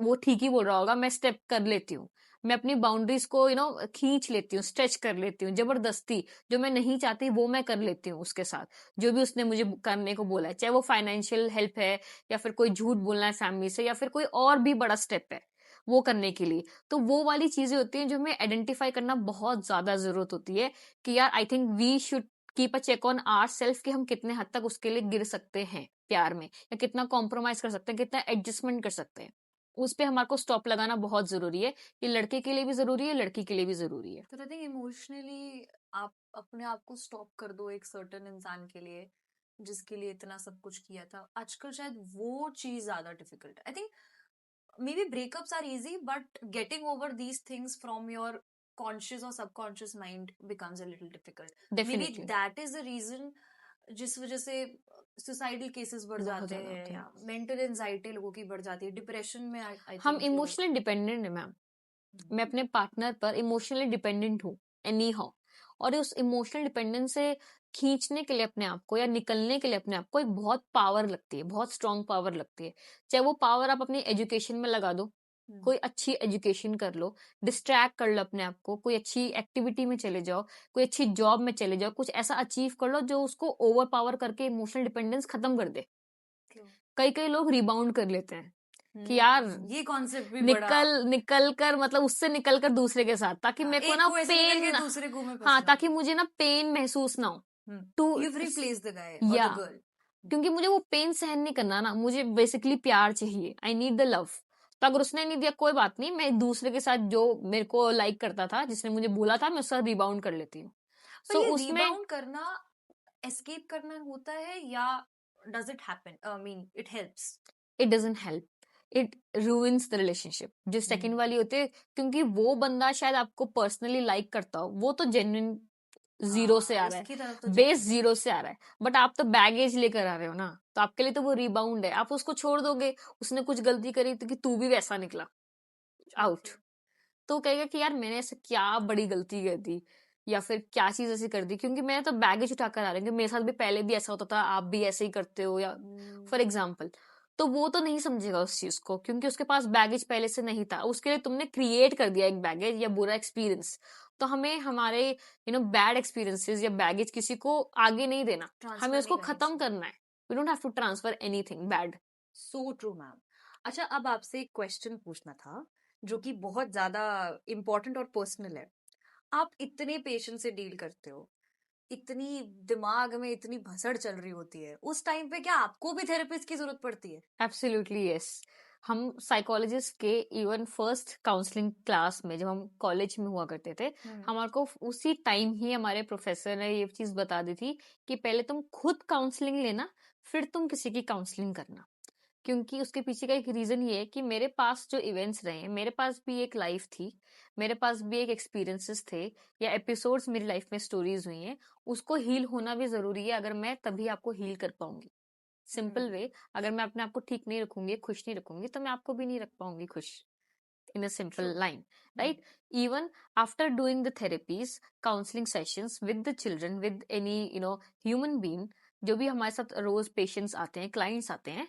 वो ठीक ही बोल रहा होगा, मैं स्टेप कर लेती हूँ, मैं अपनी बाउंड्रीज को खींच लेती हूँ, स्ट्रेच कर लेती हूँ जबरदस्ती, जो मैं नहीं चाहती वो मैं कर लेती हूँ उसके साथ, जो भी उसने मुझे करने को बोला है, चाहे वो फाइनेंशियल हेल्प है, या फिर कोई झूठ बोलना है फैमिली से, या फिर कोई और भी बड़ा स्टेप है वो करने के लिए। तो वो वाली चीजें होती हैं जो हमें आइडेंटिफाई करना बहुत ज्यादा जरूरत होती है कि यार I think we should keep a check on our self, कि हम कितने हद तक उसके लिए गिर सकते हैं प्यार में, या कितना कॉम्प्रोमाइज कर सकते हैं, कितना एडजस्टमेंट कर सकते हैं। उस पे हमारे को स्टॉप लगाना बहुत जरूरी है। ये लड़के के लिए भी जरूरी है, लड़की के लिए भी जरूरी है। तो आई थिंक इमोशनली आप अपने आप को स्टॉप कर दो एक सर्टेन इंसान के लिए जिसके लिए इतना सब कुछ किया था। आजकल शायद वो चीज ज्यादा डिफिकल्ट है। I think maybe breakups are easy, but getting over these things from your conscious or subconscious mind becomes a little difficult. Maybe definitely. that is the reason जिस वजह से सुसाइडल केसेस बढ़ बहुत जाते ज्यादा हैं, होते हैं। या मेंटल एंजाइटी लोगों की बढ़ जाती है, डिप्रेशन में आई हम थिंक इमोशनली डिपेंडेंट है मैम। मैं अपने पार्टनर पर इमोशनली डिपेंडेंट हूँ एनी हाउ, और उस इमोशनल डिपेंडेंस से खींचने के लिए अपने आप को या निकलने के लिए अपने आप को एक बहुत पावर लगती है, बहुत स्ट्रांग पावर लगती है। चाहे वो पावर आप अपनी एजुकेशन में लगा दो, कोई अच्छी एजुकेशन कर लो, डिस्ट्रैक्ट कर लो अपने आप को, कोई अच्छी एक्टिविटी में चले जाओ, कोई अच्छी जॉब में चले जाओ, कुछ ऐसा अचीव कर लो जो उसको ओवर पावर करके इमोशनल डिपेंडेंस खत्म कर दे। कई कई लोग रिबाउंड कर लेते हैं कि यार ये कॉन्सेप्ट भी बड़ा निकल कर मतलब उससे निकल कर दूसरे के साथ, ताकि मेरे को एक ना को ऐसे निकल के पेन, दूसरे को में हाँ फंसना। ताकि मुझे ना पेन महसूस ना हो to You've replaced the guy or या the girl. क्योंकि मुझे वो पेन सहन नहीं करना ना, मुझे बेसिकली प्यार चाहिए, आई नीड द लव। तो अगर उसने नहीं दिया कोई बात नहीं, मैं दूसरे के साथ जो मेरे को लाइक करता था, जिसने मुझे बोला था, मैं उसका रिबाउंड कर लेती हूँ। पर सो ये उसमें रिबाउंड करना एस्केप करना होता है, या does it happen, I mean it helps? It doesn't help, it ruins the relationship. जो सेकंड वाली होते हैं, क्योंकि वो बंदा शायद आपको पर्सनली लाइक करता हो, वो तो जेन्युइन जीरो से आ रहा उसकी तरफ तो है, बेस जाएगा। जीरो से आ रहा है, बट आप तो बैगेज लेकर आ रहे हो ना, तो आपके लिए तो वो रिबाउंड है। आप उसको छोड़ दोगे, उसने कुछ गलती करी तो कि तू भी वैसा निकला, आउट। तो कहेगा कि यार मैंने ऐसे क्या बड़ी गलती कर दी, या फिर क्या चीज ऐसी कर दी, क्योंकि मैं तो बैगेज उठाकर आ रही हूँ कि मेरे साथ भी पहले भी ऐसा होता था, आप भी ऐसे ही करते हो, या फॉर एग्जाम्पल। तो वो तो नहीं समझेगा उस चीज को, क्योंकि उसके पास बैगेज पहले से नहीं था, उसके लिए तुमने क्रिएट कर दिया एक बैगेज या बुरा एक्सपीरियंस। तो हमें हमारे बैड एक्सपीरियंसेस या बैगेज किसी को आगे नहीं देना, हमें उसको खत्म करना है। We don't have to transfer anything bad. So true ma'am. अच्छा, अब आपसे एक क्वेश्चन पूछना था जो कि बहुत ज्यादा इम्पोर्टेंट और पर्सनल है। आप इतने पेशेंस से डील करते हो, इतनी दिमाग में इतनी भसड़ चल रही होती है, उस टाइम पे क्या आपको भी थेरेपिस्ट की जरूरत पड़ती है? Absolutely yes. हम साइकोलॉजिस्ट के इवन फर्स्ट काउंसलिंग क्लास में, जब हम कॉलेज में हुआ करते थे, हमारे को उसी टाइम ही हमारे प्रोफेसर ने ये चीज बता दी थी कि पहले तुम खुद काउंसलिंग लेना, फिर तुम किसी की काउंसलिंग करना। क्योंकि उसके पीछे का एक रीजन ये है कि मेरे पास जो इवेंट्स रहे हैं, मेरे पास भी एक लाइफ थी, मेरे पास भी एक एक्सपीरियंसेस थे, या एपिसोड्स मेरी लाइफ में स्टोरीज हुई हैं, उसको हील होना भी जरूरी है। अगर मैं तभी आपको हील कर पाऊंगी। सिंपल वे, अगर मैं अपने आप को ठीक नहीं रखूंगी, खुश नहीं रखूंगी, तो मैं आपको भी नहीं रख पाऊंगी खुश। In a simple line, right? Even after doing the therapies, counselling sessions with the children, with any human being, जो भी हमारे साथ रोज पेशेंट्स आते हैं, क्लाइंट्स आते हैं,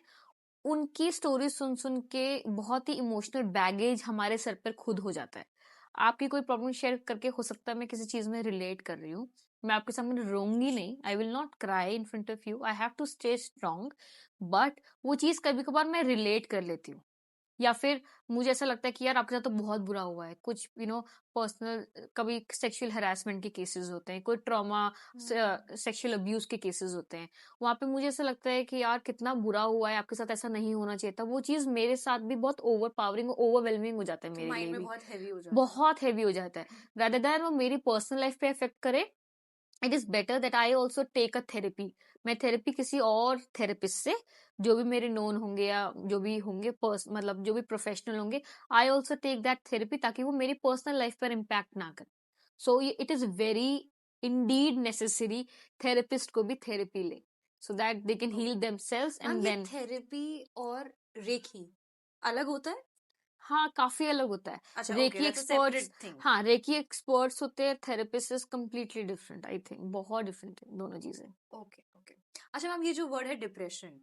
उनकी स्टोरी सुन सुन के बहुत ही इमोशनल बैगेज हमारे सर पर खुद हो जाता है। आपकी कोई प्रॉब्लम शेयर करके हो सकता है मैं किसी चीज में रिलेट कर रही हूँ, मैं आपके सामने रोऊंगी नहीं, I will not cry in front of you, I have to stay strong, but वो चीज कभी कभार मैं रिलेट कर लेती हूँ। या फिर मुझे ऐसा लगता है कि यार आपके साथ तो बहुत बुरा हुआ है, कुछ पर्सनल, कभी सेक्सुअल हरासमेंट के केसेस होते हैं, कोई ट्रॉमा, सेक्सुअल अब्यूज के केसेस होते हैं, वहां पे मुझे ऐसा लगता है कि यार कितना बुरा हुआ है, आपके साथ ऐसा नहीं होना चाहिए था। वो चीज मेरे साथ भी बहुत ओवर पावरिंग, ओवरवेलमिंग हो जाता है मेरे माइंड लिए में भी, बहुत हैवी हो जाता है। बहुत हैवी हो जाता है। रादर देन वो मेरी पर्सनल लाइफ पे इफेक्ट करे, it is better that I also take a therapy. मैं थेरेपी किसी और थेरेपिस्ट से, जो भी मेरे नोन होंगे या जो भी होंगे मतलब जो भी प्रोफेशनल होंगे, I also take that therapy, ताकि वो मेरी पर्सनल लाइफ पर इम्पैक्ट ना करे। So it is very indeed necessary therapist को भी थेरेपी ले, so that they can heal themselves ma'am, and ये देन। थेरेपी और रेकी अलग होता है? हाँ, काफी अलग होता है। अच्छा, okay, reiki that's a experts, separate thing. हाँ रेकी एक्सपर्ट्स होते हैं, therapist is completely different, I think बहुत डिफरेंट है दोनों चीजें। Okay okay. अच्छा मैम, ये जो वर्ड है डिप्रेशन,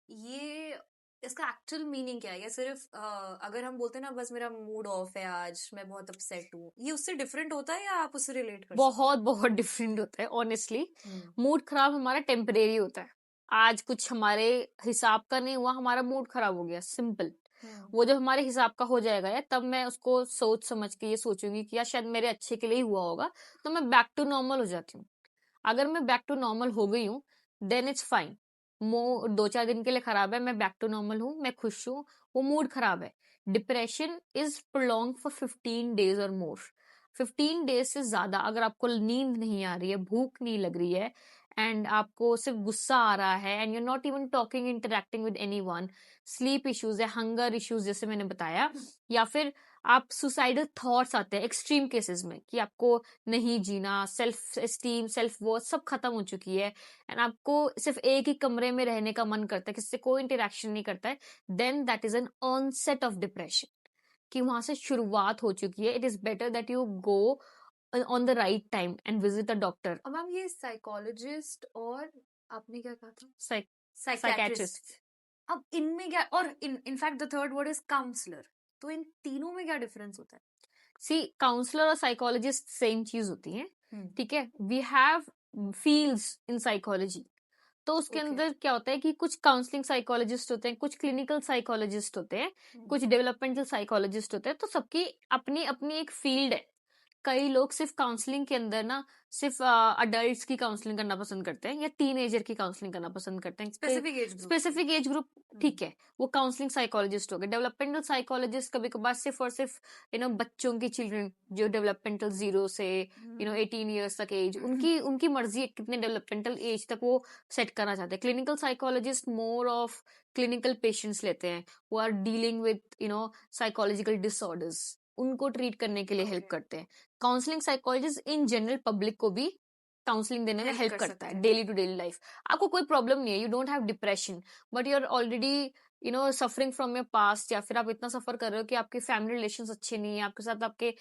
ये इसका एक्चुअल मीनिंग क्या है? या सिर्फ अगर हम बोलते हैं ना, बस मेरा मूड ऑफ है आज, मैं बहुत अपसेट हूँ, ये उससे डिफरेंट होता है, या आप उससे रिलेट कर सकते बहुत बहुत डिफरेंट होता है ऑनेस्टली। हैं? मूड खराब हमारा टेम्परेरी होता है, आज कुछ हमारे हिसाब का नहीं हुआ, हमारा मूड खराब हो गया, सिंपल। वो जब हमारे हिसाब का हो जाएगा यार, तब मैं उसको सोच समझ के ये सोचूंगी कि यार शायद मेरे अच्छे के लिए ही हुआ होगा, तो मैं बैक टू नॉर्मल हो जाती हूँ। अगर मैं बैक टू नॉर्मल हो गई हूँ, देन इट्स फाइन। दो चार दिन के लिए खराब है, मैं बैक टू नॉर्मल हूँ, मैं खुश हूँ, वो मूड खराब है। Depression is prolong for 15 days और मोर। 15 डेज से ज्यादा अगर आपको नींद नहीं आ रही है, भूख नहीं लग रही है, एंड आपको सिर्फ गुस्सा आ रहा है and you not even talking interacting with anyone, sleep issues है, हंगर इश्यूज जैसे मैंने बताया, या फिर आप सुसाइडल थॉट्स आते हैं एक्सट्रीम केसेस में कि आपको नहीं जीना, सेल्फ एस्टीम, सेल्फ वर्थ सब खत्म हो चुकी है एंड आपको सिर्फ एक ही कमरे में रहने का मन करता है, किसी से कोई इंटरेक्शन नहीं करता है, then that is an onset of depression, कि वहां से शुरुआत हो चुकी है. It is better that you go on the right time and visit a doctor. अब मैम ये साइकोलॉजिस्ट और आपने क्या कहा था, साइकेट्रिस्ट. साइकेट्रिस्ट, अब इनमें क्या, और in fact the third word is counsellor, तो इन तीनों में क्या डिफरेंस होता है? सी, काउंसलर और साइकोलॉजिस्ट सेम चीज होती है, ठीक है. We have fields in psychology, तो उसके Okay. अंदर क्या होता है कि कुछ काउंसलिंग साइकोलॉजिस्ट होते हैं, कुछ क्लिनिकल साइकोलॉजिस्ट होते हैं, कुछ डेवलपमेंटल साइकोलॉजिस्ट होते हैं, तो सबकी अपनी अपनी एक फील्ड है. कई लोग सिर्फ काउंसलिंग के अंदर ना सिर्फ अडल्ट्स की काउंसलिंग करना पसंद करते हैं या टीनेजर की काउंसलिंग करना पसंद करते हैं, स्पेसिफिक एज ग्रुप, ठीक है, वो काउंसलिंग साइकोलॉजिस्ट हो गए. डेवलपमेंटल साइकोलॉजिस्ट कभी कभार सिर्फ और सिर्फ बच्चों की, चिल्ड्रन जो डेवलपमेंटल 0 से 18 ईयर्स तक एज, उनकी उनकी मर्जी है कितने डेवलपमेंटल एज तक वो सेट करना चाहते हैं. Clinical psychologist more of clinical patients लेते हैं, वो are dealing with psychological disorders, उनको ट्रीट करने के लिए हेल्प करते हैं. Counselling psychologist in general public को भी काउंसलिंग देने में हेल्प करता है डेली टू डेली लाइफ. आपको कोई प्रॉब्लम नहीं है, you don't have depression, but you are already suffering from your past, या फिर आप इतना सफर कर रहे हो कि आपके फैमिली रिलेशंस अच्छे नहीं है, आपके साथ आपके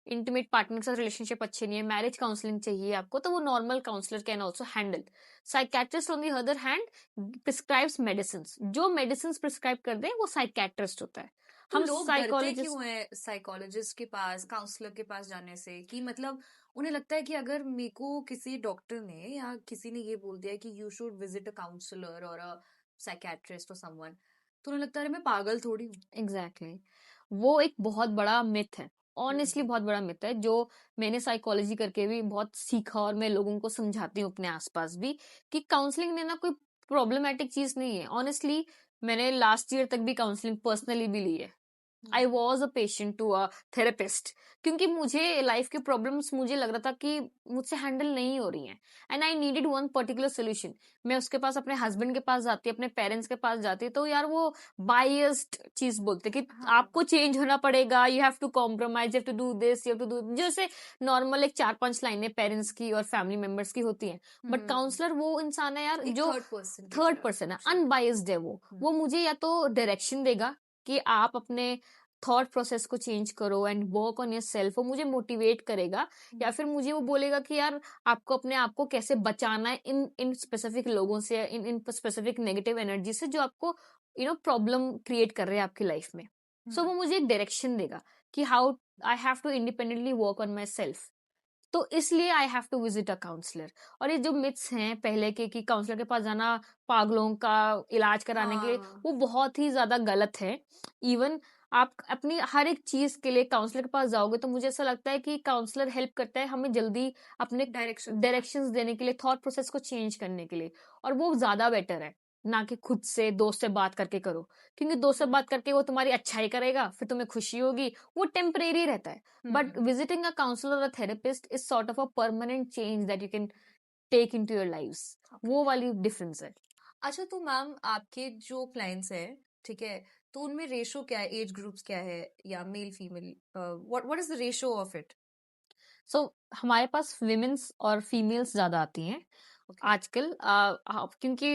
इंटीमेट पार्टनर के साथ रिलेशनशिप अच्छे नहीं है, मैरिज काउंसलिंग चाहिए आपको, तो वो normal counsellor can also handle. Psychiatrist on the other hand prescribes medicine, जो मेडिसिन प्रिस्क्राइब कर दे वो साइकेट्रिस्ट होता है. हम लोग डरते क्यों है साइकोलॉजिस्ट के पास, काउंसलर के पास जाने से, कि मतलब उन्हें लगता है कि अगर मेरे को किसी डॉक्टर ने या किसी ने ये बोल दिया कि you should visit a counsellor और अ साइकेट्रिस्ट और समवन, तो उन्हें लगता है मैं पागल थोड़ी हूँ. एग्जैक्टली. वो एक बहुत बड़ा मिथ है, ऑनेस्टली बहुत बड़ा मिथ है, जो मैंने साइकोलॉजी करके भी बहुत सीखा और मैं लोगों को समझाती हूँ अपने आसपास भी, कि काउंसलिंग लेना कोई प्रॉब्लमेटिक चीज नहीं है. ऑनेस्टली मैंने लास्ट ईयर तक भी काउंसलिंग पर्सनली भी ली है. I was a patient to a therapist, क्योंकि मुझे लाइफ के प्रॉब्लम्स मुझे लग रहा था कि मुझसे हैंडल नहीं हो रही हैं and I needed one particular solution. मैं उसके पास, अपने हस्बैंड के पास जाती, अपने पेरेंट्स के पास जाती, तो यार वो बायस्ड चीज बोलते कि आपको चेंज होना पड़ेगा, you have to compromise, you have to do this, you have to do, जैसे नॉर्मल एक 4-5 लाइनें पेरेंट्स की और फैमिली मेंबर्स की होती हैं, बट काउंसलर वो इंसान है यार जो थर्ड पर्सन है, अनबायस्ड है. वो मुझे या तो डायरेक्शन देगा कि आप अपने थॉट प्रोसेस को चेंज करो and work on your self, वो मुझे मोटिवेट करेगा, या फिर मुझे वो बोलेगा कि यार आपको अपने आप को कैसे बचाना है इन इन स्पेसिफिक लोगों से, इन इन स्पेसिफिक नेगेटिव एनर्जी से जो आपको प्रॉब्लम क्रिएट कर रहे हैं आपकी लाइफ में. सो वो मुझे एक डायरेक्शन देगा कि how I have to independently work on my self. तो इसलिए I have to visit a counsellor. और ये जो मिथ्स हैं पहले के कि काउंसलर के पास जाना पागलों का इलाज कराने के लिए, वो बहुत ही ज्यादा गलत है. इवन आप अपनी हर एक चीज के लिए काउंसलर के पास जाओगे तो मुझे ऐसा लगता है कि काउंसलर हेल्प करता है हमें जल्दी अपने डायरेक्शंस देने के लिए, थॉट प्रोसेस को चेंज करने के लिए, और वो ज्यादा बेटर है ना कि खुद से दोस्त से बात करके करो. क्योंकि दोस्त से बात करके वो तुम्हारी अच्छाई करेगा, फिर तुम्हें खुशी होगी, वो टेम्परेरी रहता है. बट विजिटिंग अ काउंसलर और therapist is sort of a permanent change that you can take into your lives. वो वाली डिफरेंस है. अच्छा, तो मैम आपके जो क्लाइंट्स हैं, ठीक है, तो उनमें रेशो क्या है, एज ग्रुप्स क्या है, या male female, what is the ratio of it? So हमारे पास विमेन्स और फीमेल्स ज्यादा आती हैं आजकल, क्योंकि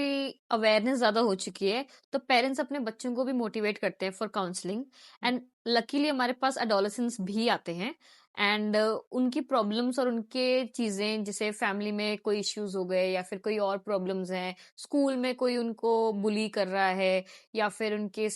अवेयरनेस ज्यादा हो चुकी है, तो पेरेंट्स अपने बच्चों को भी मोटिवेट करते हैं फॉर काउंसलिंग. एंड लकीली हमारे पास एडोलेसेंट्स भी आते हैं एंड उनकी प्रॉब्लम्स और उनके चीजें, जैसे फैमिली में कोई इश्यूज हो गए या फिर कोई और प्रॉब्लम्स हैं, स्कूल में कोई उनको बुली कर रहा है, या फिर उनके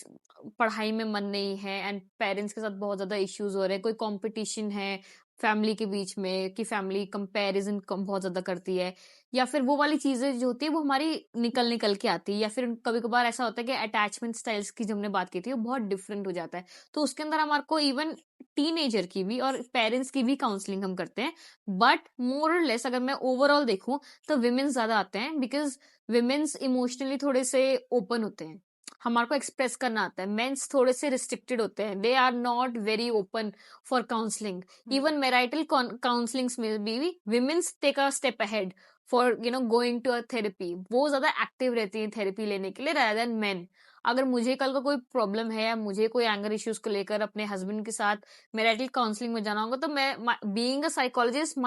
पढ़ाई में मन नहीं है एंड पेरेंट्स के साथ बहुत ज्यादा इश्यूज हो रहे हैं, कोई कंपटीशन है फैमिली के बीच में कि फैमिली कंपैरिजन बहुत ज्यादा करती है, या फिर वो वाली चीजें जो होती है वो हमारी निकल निकल के आती है, या फिर कभी कभार ऐसा होता है कि अटैचमेंट स्टाइल्स की जो हमने बात की थी वो बहुत डिफरेंट हो जाता है. तो उसके अंदर हमारे को इवन टीनेजर की भी और पेरेंट्स की भी काउंसलिंग हम करते हैं. बट मोर और लेस अगर मैं ओवरऑल देखूं तो विमेन्स ज्यादा आते हैं, बिकॉज विमेन्स इमोशनली थोड़े से ओपन होते हैं. हमारे को एक्सप्रेस करना आता है. मेंस थोड़े से रिस्ट्रिक्टेड होते हैं, they are not very open for counselling. Even marital counsellings में भी womens take a step ahead for going to a therapy. वो ज्यादा एक्टिव रहती है थेरेपी लेने के लिए rather than men. अगर मुझे कल का कोई प्रॉब्लम है या मुझे कोई एंगर इश्यूज को लेकर अपने हस्बैंड के साथ मैरिटल काउंसलिंग में जाना होगा, तो मैं being a psychologist,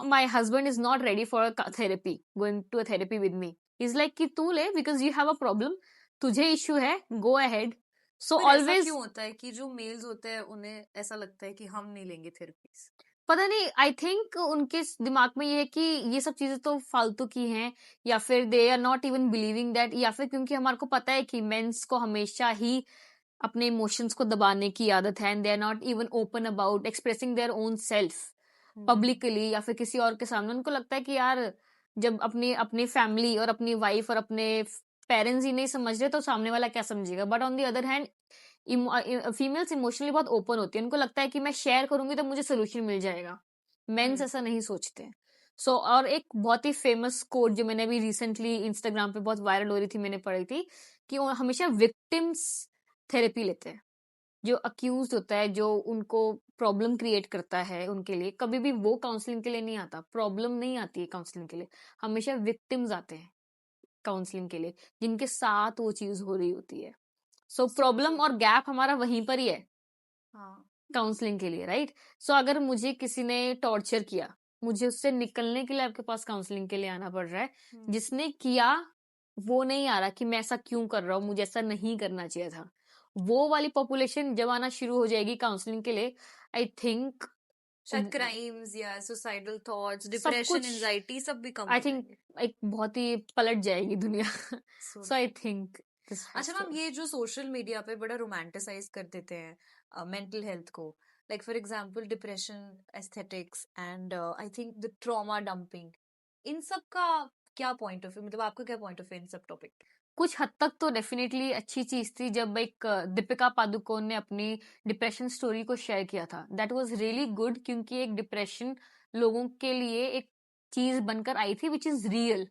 my husband is not ready for a therapy, going to a therapy with me. He's like कि तू ले, because you have a problem, तुझे इश्यू है, go ahead. So पर ऐसा always, क्यों होता है कि जो मेल्स होते हैं उन्हें ऐसा लगता है कि हम नहीं लेंगे थेरेपीज? पता नहीं, आई थिंक उनके दिमाग में ये है कि ये सब चीजें तो फालतू की हैं, या फिर they are not even believing that, या फिर क्योंकि हमारे को पता है कि मेंस को हमेशा ही अपने इमोशंस को दबाने की आदत है, and they are not even open about expressing their own self publicly या फिर किसी और के सामने. उनको लगता है कि यार, जब अपनी अपनी फैमिली और अपनी वाइफ और अपने पेरेंट्स ही नहीं समझ रहे तो सामने वाला क्या समझेगा. But on the other hand, females emotionally बहुत ओपन होती है. उनको लगता है कि मैं शेयर करूंगी तो मुझे सोल्यूशन मिल जाएगा. मेंस ऐसा नहीं सोचते. सो और एक बहुत ही फेमस कोट जो मैंने अभी रिसेंटली इंस्टाग्राम पे बहुत वायरल हो रही थी, मैंने पढ़ी थी, कि वो हमेशा विक्टिम्स थेरेपी लेते हैं. जो अक्यूज होता है, जो उनको प्रॉब्लम क्रिएट करता है उनके लिए, कभी भी वो काउंसलिंग के लिए नहीं आता. प्रॉब्लम नहीं आती है काउंसलिंग के लिए, हमेशा विक्टिम्स आते हैं काउंसलिंग के लिए, जिनके साथ वो चीज हो रही होती है. सो प्रॉब्लम और गैप हमारा वहीं पर ही है हाँ. काउंसलिंग के लिए, राइट. सो अगर मुझे किसी ने टॉर्चर किया, मुझे उससे निकलने के लिए आपके पास काउंसलिंग के लिए आना पड़ रहा है. जिसने किया वो नहीं आ रहा कि मैं ऐसा क्यों कर रहा हूँ, मुझे ऐसा नहीं करना चाहिए था. वो वाली पॉपुलेशन जब आना शुरू हो जाएगी काउंसलिंग के लिए, आई थिंक शायद क्राइम्स या सुसाइडल थॉट्स, सब डिप्रेशन, कुछ, एंजाइटी सब भी कम आई हो थिंक जाएंगे. एक बहुत ही पलट जाएगी दुनिया. So so I true. Think this अच्छा मैम, ये जो सोशल मीडिया पे बड़ा रोमांटिसाइज कर देते हैं मेंटल हेल्थ को, like for example depression, aesthetics and I think the trauma dumping, इन सब का क्या पॉइंट ऑफ व्यू, मतलब आपका क्या पॉइंट ऑफ व्यू इन सब टॉपिक पे? कुछ हद तक तो डेफिनेटली अच्छी चीज थी जब एक दीपिका पादुकोण ने अपनी डिप्रेशन स्टोरी को शेयर किया था. दैट वाज रियली गुड, क्योंकि एक डिप्रेशन लोगों के लिए एक चीज बनकर आई थी which is real,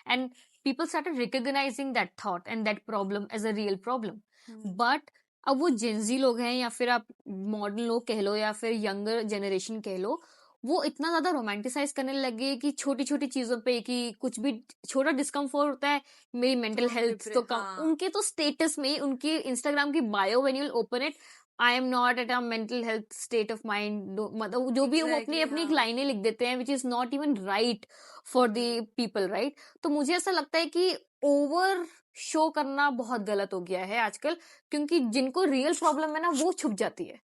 and people started recognizing that thought and that problem as a real problem. But अब वो जेंजी लोग हैं, या फिर आप मॉडर्न लोग कह लो, या फिर यंगर जनरेशन कह लो, वो इतना ज्यादा रोमांटिसाइज करने लगे कि छोटी छोटी चीजों पे, कि कुछ भी छोटा डिस्कम्फर्ट होता है, मेरी तो मेंटल हम हेल्थ तो कम. हाँ. उनके तो स्टेटस में, उनकी इंस्टाग्राम की bio when you open it, I am not at a mental health state of mind, मतलब जो भी वो अपनी एग्जैक्टली अपनी एक हाँ. लाइनें लिख देते हैं which is not even right for the people, right. तो मुझे ऐसा लगता है कि ओवर शो करना बहुत गलत हो गया है आजकल, क्योंकि जिनको रियल प्रॉब्लम है ना, वो छुप जाती है.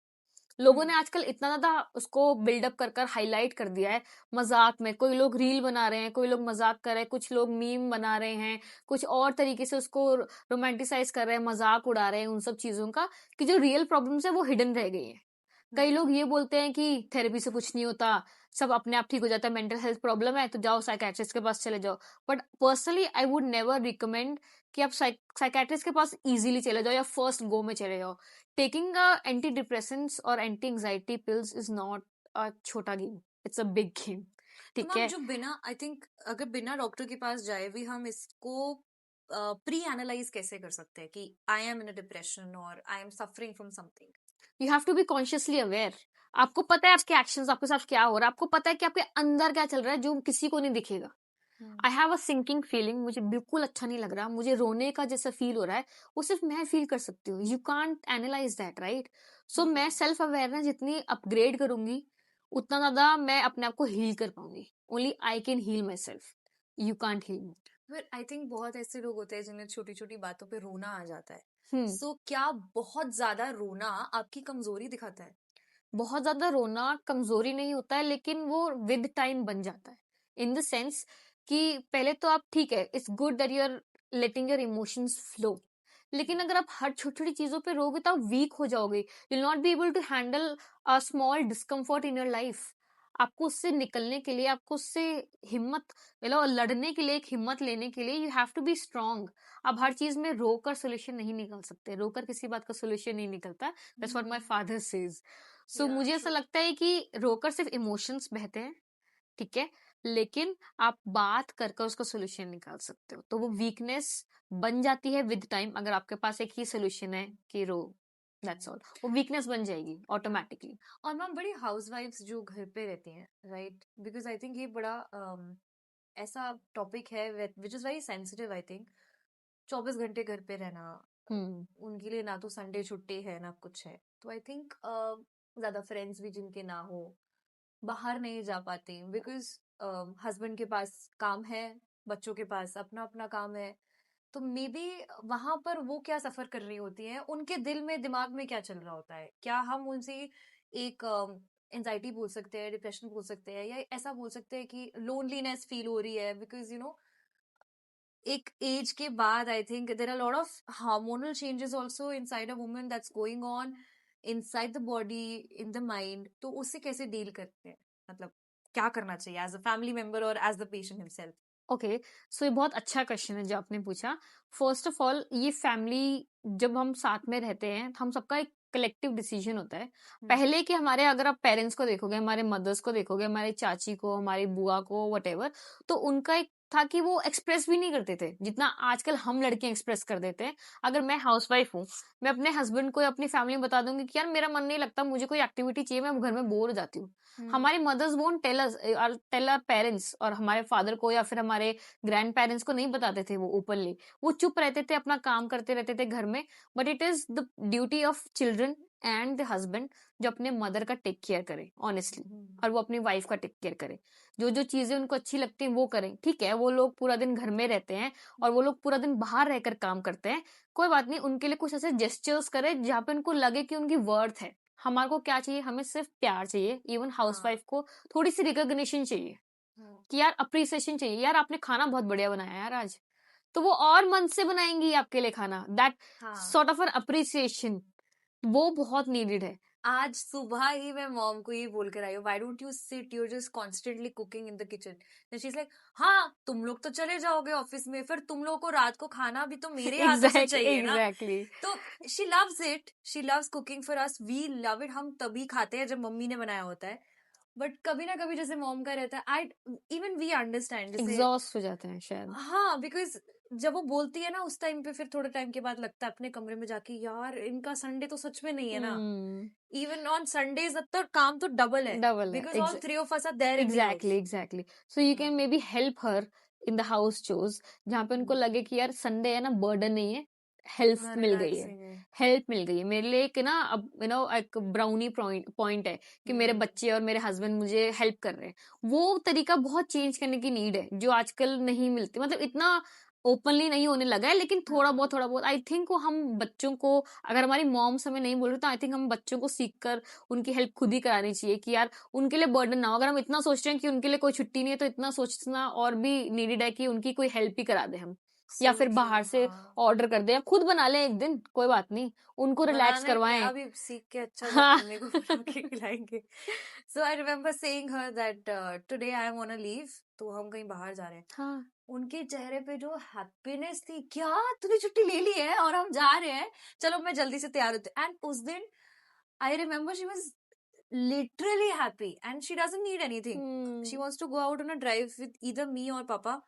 लोगों ने आजकल इतना ज्यादा उसको बिल्डअप कर कर हाईलाइट कर दिया है मजाक में. कोई लोग रील बना रहे हैं, कोई लोग मजाक कर रहे हैं, कुछ लोग मीम बना रहे हैं, कुछ और तरीके से उसको रोमांटिसाइज कर रहे हैं, मजाक उड़ा रहे हैं उन सब चीजों का, कि जो रियल प्रॉब्लम्स है वो हिडन रह गई है. कई लोग ये बोलते हैं कि थेरेपी से कुछ नहीं होता, सब अपने आप ठीक हो जाता है, मेंटल हेल्थ प्रॉब्लम है तो जाओ साइकेट्रिस्ट के पास चले जाओ. But personally I would never recommend कि आप साइकेट्रिस्ट के पास इजीली चले जाओ या फर्स्ट गो में चले जाओ. टेकिंग एंटी डिप्रेसेंट्स और anti anxiety pills is not a छोटा game, it's a big game. तो ठीक मैम है. जो बिना, आई थिंक अगर बिना डॉक्टर के पास जाए भी हम इसको प्री एनालाइज कैसे कर सकते हैं कि I am in a depression और I am suffering from something? You have to be consciously aware. आपको पता है आपके एक्शंस, आपके साथ क्या हो रहा है, आपको पता है कि आपके अंदर क्या चल रहा है, जो किसी को नहीं दिखेगा. I have a sinking feeling, मुझे बिल्कुल अच्छा नहीं लग रहा, मुझे रोने का जैसा फील हो रहा है, वो सिर्फ मैं फील कर सकती हूँ. You can't analyse that, right. So मैं सेल्फ अवेयरनेस जितनी अपग्रेड करूंगी, उतना ज्यादा मैं अपने आप को हील कर पाऊंगी. Only I can heal myself, you can't heal me. फिर आई थिंक बहुत ऐसे लोग होते हैं जिन्हें छोटी छोटी बातों पे रोना आ जाता है. हम्म. सो क्या बहुत ज्यादा रोना आपकी कमजोरी दिखाता है? बहुत ज्यादा रोना कमजोरी नहीं होता है, लेकिन वो विद टाइम बन जाता है. इन द सेंस कि पहले तो आप, ठीक है, it's good that you are letting your emotions flow, लेकिन अगर आप हर छोटी छोटी चीजों पे रोगे तो आप वीक हो जाओगे. You will not be able to handle a small discomfort in your life. आपको उससे निकलने के लिए, आपको उससे हिम्मत, लड़ने के लिए, एक हिम्मत लेने के लिए, you have to be strong. आप हर चीज में रोकर सोल्यूशन नहीं निकाल सकते, रोकर किसी बात का सोल्यूशन नहीं निकलता. That's what my father says. So yeah मुझे ऐसा ट्रू. लगता है कि रोकर सिर्फ इमोशंस बहते हैं, ठीक है. लेकिन आप बात कर कर उसका सोल्यूशन निकाल सकते हो, तो वो वीकनेस बन जाती है विद टाइम। अगर आपके पास एक ही सोल्यूशन है कि रो, दैट्स ऑल, वो वीकनेस बन जाएगी ऑटोमेटिकली। और मैम बड़ी हाउसवाइफ्स जो घर पे रहती हैं, राइट, बिकॉज आई थिंक ये बड़ा ऐसा टॉपिक है which is very sensitive. I think 24 घंटे घर पे रहना, उनके लिए ना तो संडे छुट्टी है ना कुछ है, तो आई थिंक ज्यादा फ्रेंड्स भी जिनके ना हो, बाहर नहीं जा पाते बिकॉज हस्बैंड के पास काम है, बच्चों के पास अपना अपना काम है। तो मे बी वहां पर वो क्या सफर कर रही होती है, उनके दिल में दिमाग में क्या चल रहा होता है, क्या हम उनसे एक एंजाइटी बोल सकते हैं, डिप्रेशन बोल सकते हैं, या ऐसा बोल सकते हैं कि लोनलीनेस फील हो रही है, बिकॉज एक एज के बाद I think there are lot of hormonal changes also inside a woman that's going on inside the body, in the mind. तो उससे कैसे डील करते हैं, मतलब क्या करना चाहिए एज अ फैमिली मेंबर और as the patient himself? Okay, so ये बहुत अच्छा क्वेश्चन है जो आपने पूछा। फर्स्ट ऑफ ऑल, ये फैमिली जब हम साथ में रहते हैं, हम सबका एक कलेक्टिव डिसीजन होता है। पहले के हमारे, अगर आप पेरेंट्स को देखोगे, हमारे मदर्स को देखोगे, हमारी चाची को, हमारी बुआ को, वटेवर, तो उनका एक था कि वो एक्सप्रेस भी नहीं करते थे जितना आजकल हम लड़कियां एक्सप्रेस कर देते हैं। अगर मैं हाउसवाइफ हूँ, मैं अपने हस्बैंड को या अपनी फैमिली में बता दूंगी कि यार मेरा मन नहीं लगता, मुझे कोई एक्टिविटी चाहिए, मैं घर में बोर हो जाती हूँ। हमारी mothers won't tell our parents, और हमारे फादर को या फिर हमारे ग्रैंड पेरेंट्स को नहीं बताते थे वो ओपनली। वो चुप रहते थे, अपना काम करते रहते थे घर में। But it is the duty of children and the husband जो अपने मदर का टेक केयर करे ऑनेस्टली, और वो अपनी वाइफ का टेक केयर करे। जो जो चीजें उनको अच्छी लगती हैं वो करें। ठीक है, वो लोग पूरा दिन घर में रहते हैं और वो लोग पूरा दिन बाहर रहकर काम करते हैं, कोई बात नहीं, उनके लिए कुछ ऐसे जेस्चर्स करे जहाँ पे उनको लगे कि उनकी वर्थ है। हमारे को क्या चाहिए, हमें सिर्फ प्यार चाहिए। इवन हाउसवाइफ को थोड़ी सी रिकॉग्निशन चाहिए कि यार अप्रिसिएशन चाहिए, यार आपने खाना बहुत बढ़िया बनाया यार आज, तो वो और मन से बनाएंगी आपके लिए खाना। That sort of an appreciation, वो बहुत नीडेड है। आज सुबह ही मैं मॉम को ये बोल कर आई हूँ, why don't you sit, you just constantly cooking in the kitchen. She is like, हाँ तुम लोग तो चले जाओगे ऑफिस में, फिर तुम लोगों को रात को खाना भी तो मेरे हाथों से चाहिए ना। एग्जैक्टली। तो she loves it, she loves cooking for us, we love it. हम तभी खाते हैं जब मम्मी ने बनाया होता है। बट कभी ना कभी जैसे मॉम का रहता है, आई इवन वी अंडरस्टैंड, जैसे एग्जॉस्ट हो जाते हैं शायद। हाँ, बिकॉज जब वो बोलती है ना उस टाइम पे, फिर थोड़े टाइम के बाद लगता है अपने कमरे में जाके, यार इनका संडे तो सच में नहीं है ना। इवन ऑन संडेज तो काम तो डबल है, डबल है, because all three of us are there in the exactly house. Exactly. So you can maybe help her in the house chores, जहाँ पे उनको लगे कि यार संडे है ना, बर्डन नहीं है, हेल्प थोड़ा मिल गई है, रिलैक्सिंग है। हेल्प मिल गई है मेरे लिए। कि ना अब एक ब्राउनी पॉइंट है कि मेरे बच्चे और मेरे हस्बैंड मुझे हेल्प कर रहे हैं। वो तरीका बहुत चेंज करने की नीड है, जो आजकल नहीं मिलती, मतलब इतना ओपनली नहीं होने लगा है, लेकिन थोड़ा बहुत आई थिंक वो हम बच्चों को, अगर हमारी मॉम्स हमें नहीं बोल रही तो आई थिंक हम बच्चों को सीख कर उनकी हेल्प खुद ही करानी चाहिए कि यार उनके लिए बर्डन ना हो। अगर हम इतना सोच रहे हैं कि उनके लिए कोई छुट्टी नहीं है, तो इतना सोचना और भी नीडेड है कि उनकी कोई हेल्प ही करा दे हम, या सो फिर ट्रू, बाहर से हाँ। ऑर्डर कर दे, या खुद बना लें एक दिन, कोई बात नहीं, उनको रिलैक्स बनाने के करवाएं। अभी सीख के अच्छा जब हाँ। मम्मी को बना के खिलाएंगे। So I remember saying her that today I am on a leave, तो हम कहीं बाहर जा रहे हैं। हाँ। उनके चेहरे पे जो हैप्पीनेस थी, क्या तूने छुट्टी ले ली है और हम जा रहे हैं, चलो मैं जल्दी से तैयार होती हूँ। एंड उस दिन I remember she was literally happy and she doesn't need anything, she wants to go out on a drive with either me और पापा,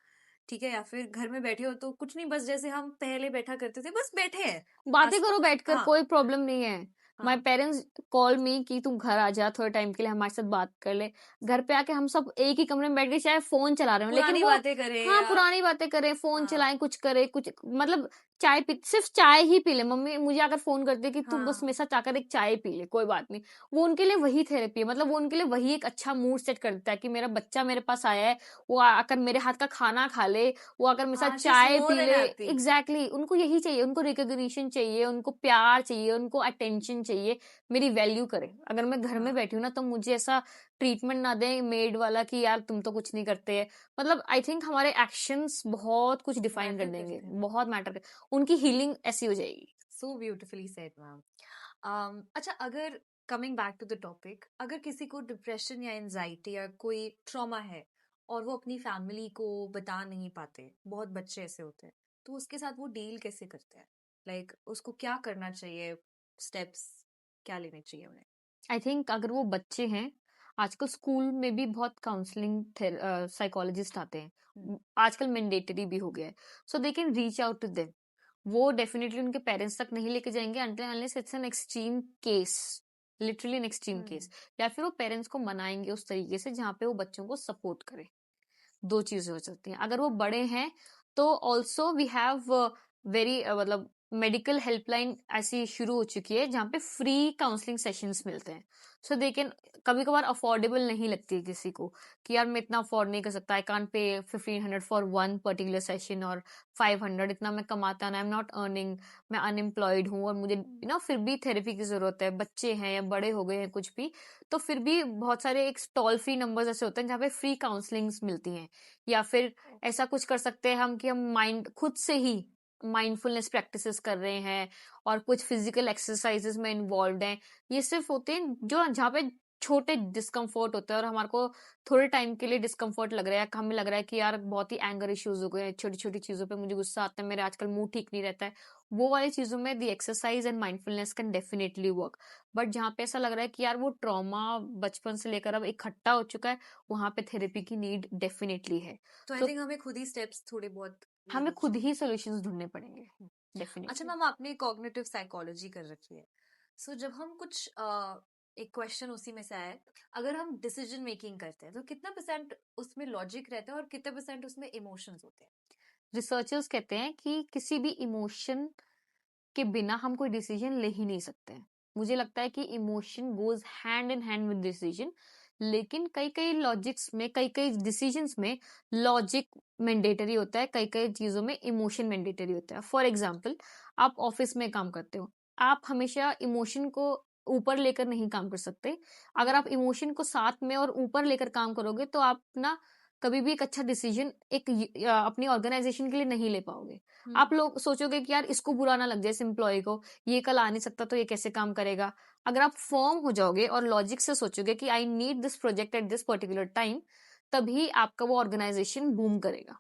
ठीक है, या फिर घर में बैठे हो तो कुछ नहीं, बस जैसे हम पहले बैठा करते थे, बस बैठे हैं बातें आस। करो बैठकर, हाँ कोई प्रॉब्लम नहीं है। माय हाँ, पेरेंट्स कॉल मी कि तू घर आ जा, थोड़े टाइम के लिए हमारे साथ बात कर ले। घर पे आके हम सब एक ही कमरे में बैठ के चाहे फोन चला रहे हो, लेकिन पुरानी वो, बातें करें हाँ, या पुरानी बातें करें, फोन हाँ चलाएं, कुछ करे, कुछ मतलब चाय पी, सिर्फ चाय ही पी ले। मम्मी मुझे अगर फोन करती है कि तू बस मेरे हाँ, साथ आकर एक चाय पी ले, कोई बात नहीं, वो उनके लिए वही थेरेपी है। मतलब वो उनके लिए वही एक अच्छा मूड सेट कर देता है कि मेरा बच्चा मेरे पास आया है, वो आकर मेरे हाथ का खाना खा ले, वो आकर मेरे साथ हाँ, शी इज चाय मोर पी देन ले। हैप्पी। एग्जैक्टली, उनको यही चाहिए, उनको रिकॉग्निशन चाहिए, उनको प्यार चाहिए, उनको अटेंशन चाहिए, मेरी वैल्यू करे। अगर मैं घर में हाँ, बैठी हूँ ना, तो मुझे ऐसा ट्रीटमेंट ना दे मेड वाला कि यार तुम तो कुछ नहीं करते। मतलब आई थिंक हमारे एक्शंस बहुत कुछ डिफाइन कर मैटर देंगे, करते हैं। बहुत मैटर कर, उनकी हीलिंग ऐसी हो जाएगी। So beautifully said ma'am. अच्छा, अगर coming back to the topic, अगर किसी को डिप्रेशन या एंजाइटी या कोई ट्रॉमा है और वो अपनी फैमिली को बता नहीं पाते, बहुत बच्चे ऐसे होते हैं, तो उसके साथ वो डील कैसे करते हैं, लाइक उसको क्या करना चाहिए, स्टेप्स क्या लेने चाहिए उन्हें? आई थिंक अगर वो बच्चे हैं, आजकल स्कूल में भी बहुत काउंसलिंग साइकोलॉजिस्ट आते हैं, आजकल मैंडेटरी भी हो गया है, so they can reach out to them. वो डेफिनेटली उनके पेरेंट्स तक नहीं लेके जाएंगे until unless it's an extreme case, literally an extreme case, या फिर वो पेरेंट्स को मनाएंगे उस तरीके से जहाँ पे वो बच्चों को सपोर्ट करे। दो चीजें हो सकती हैं। अगर वो बड़े हैं तो ऑल्सो वी हैव वेरी मतलब मेडिकल हेल्पलाइन ऐसी शुरू हो चुकी है जहाँ पे फ्री काउंसलिंग सेशंस मिलते हैं। सो दे कैन, कभी कभार अफोर्डेबल नहीं लगती है किसी को कि यार मैं इतना अफोर्ड नहीं कर सकता, I can't pay 1500 for one particular session और 500, इतना मैं कमाता ना, आई एम नॉट अर्निंग, मैं अनएम्प्लॉयड हूँ और मुझे फिर भी थेरेपी की जरूरत है, बच्चे हैं या बड़े हो गए हैं कुछ भी, तो फिर भी बहुत सारे एक टोल फ्री नंबर्स ऐसे होते हैं जहाँ पे फ्री काउंसलिंग्स मिलती हैं। या फिर ऐसा कुछ कर सकते हैं हम कि हम माइंड खुद से ही माइंडफुलनेस प्रैक्टिसेस कर रहे हैं और कुछ फिजिकल एक्सरसाइजेस में इन्वॉल्व हैं। ये सिर्फ होते हैं जो जहाँ पे छोटे डिस्कम्फर्ट होते हैं और हमारे को थोड़े टाइम के लिए डिस्कम्फर्ट लग रहा है, हमें लग रहा है कि यार बहुत ही एंगर इश्यूज हो गए हैं, छोटी छोटी चीजों पे मुझे गुस्सा आता है, मेरे आजकल मूड ठीक नहीं रहता है, वो वाली चीजों में the exercise and mindfulness can definitely work. But जहाँ पे ऐसा लग रहा है कि यार वो ट्रॉमा बचपन से लेकर अब इकट्ठा हो चुका है, वहां पे थेरेपी की नीड डेफिनेटली है। तो आई तो थिंक हमें खुद ही स्टेप्स थोड़े बहुत हमें लेने खुद चाहिए। ही सॉल्यूशंस ढूंढने पड़ेंगे अच्छा डेफिनेटली। मैम, आपने कॉग्निटिव साइकोलॉजी कर रखी है, सो जब हम कुछ एक क्वेश्चन उसी में से आया, अगर हम डिसीजन मेकिंग करते हैं तो कितना परसेंट उसमें लॉजिक रहता है और कितने परसेंट उसमें इमोशंस होते हैं? रिसर्चर्स कहते हैं कि किसी भी इमोशन के बिना हम कोई डिसीजन ले ही नहीं सकते हैं। मुझे लगता है कि emotion goes hand in hand with decision, लेकिन कई कई लॉजिक्स में, कई कई डिसीजंस में लॉजिक मैंडेटरी होता है, कई कई चीजों में इमोशन मैंडेटरी होता है। फॉर एग्जाम्पल, आप ऑफिस में काम करते हो, आप हमेशा इमोशन को ऊपर लेकर नहीं काम कर सकते। अगर आप इमोशन को साथ में और ऊपर लेकर काम करोगे तो आप ना कभी भी एक अच्छा डिसीजन अपनी ऑर्गेनाइजेशन के लिए नहीं ले पाओगे। आप लोग सोचोगे कि यार इसको बुरा ना लग जाए, इस एम्प्लॉय को, ये कल आ नहीं सकता तो ये कैसे काम करेगा। अगर आप फॉर्म हो जाओगे और लॉजिक से सोचोगे कि I need this project at this particular time, तभी आपका वो ऑर्गेनाइजेशन बूम करेगा।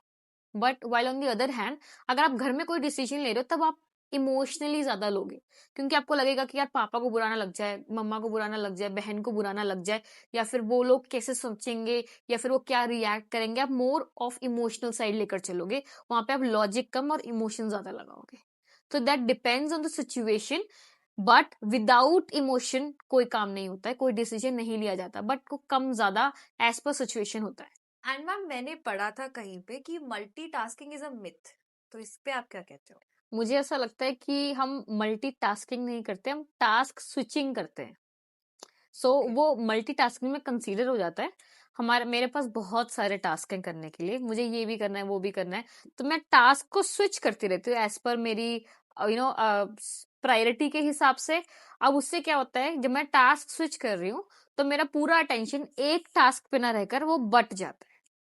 But while on the other hand, अगर आप घर में कोई डिसीजन ले रहे हो तब आप इमोशनली ज्यादा लोगे, क्योंकि आपको लगेगा कि यार पापा को बुरा ना लग जाए, मम्मा को बुरा ना लग जाए, बहन को बुरा ना लग जाए, या फिर वो लोग कैसे सोचेंगे, या फिर वो क्या रिएक्ट करेंगे। आप मोर ऑफ इमोशनल साइड लेकर चलोगे, वहां पे आप लॉजिक कम और इमोशन ज्यादा लगाओगे। तो that depends on the situation, but without emotion कोई काम नहीं होता है, कोई डिसीजन नहीं लिया जाता, बट को कम ज्यादा एज पर सिचुएशन होता है। एंड मैम, मैंने पढ़ा था कहीं पे कि मल्टीटास्किंग इज अ मिथ, तो इस पे आप क्या कहते हो? मुझे ऐसा लगता है कि हम मल्टीटास्किंग नहीं करते, हम टास्क स्विचिंग करते हैं। ओके। वो मल्टीटास्किंग में कंसीडर हो जाता है। हमारे मेरे पास बहुत सारे टास्क हैं करने के लिए, मुझे ये भी करना है, वो भी करना है, तो मैं टास्क को स्विच करती रहती हूँ एज पर मेरी प्रायोरिटी के हिसाब से। अब उससे क्या होता है, जब मैं टास्क स्विच कर रही हूँ तो मेरा पूरा अटेंशन एक टास्क पे ना रहकर वो बट जाता है।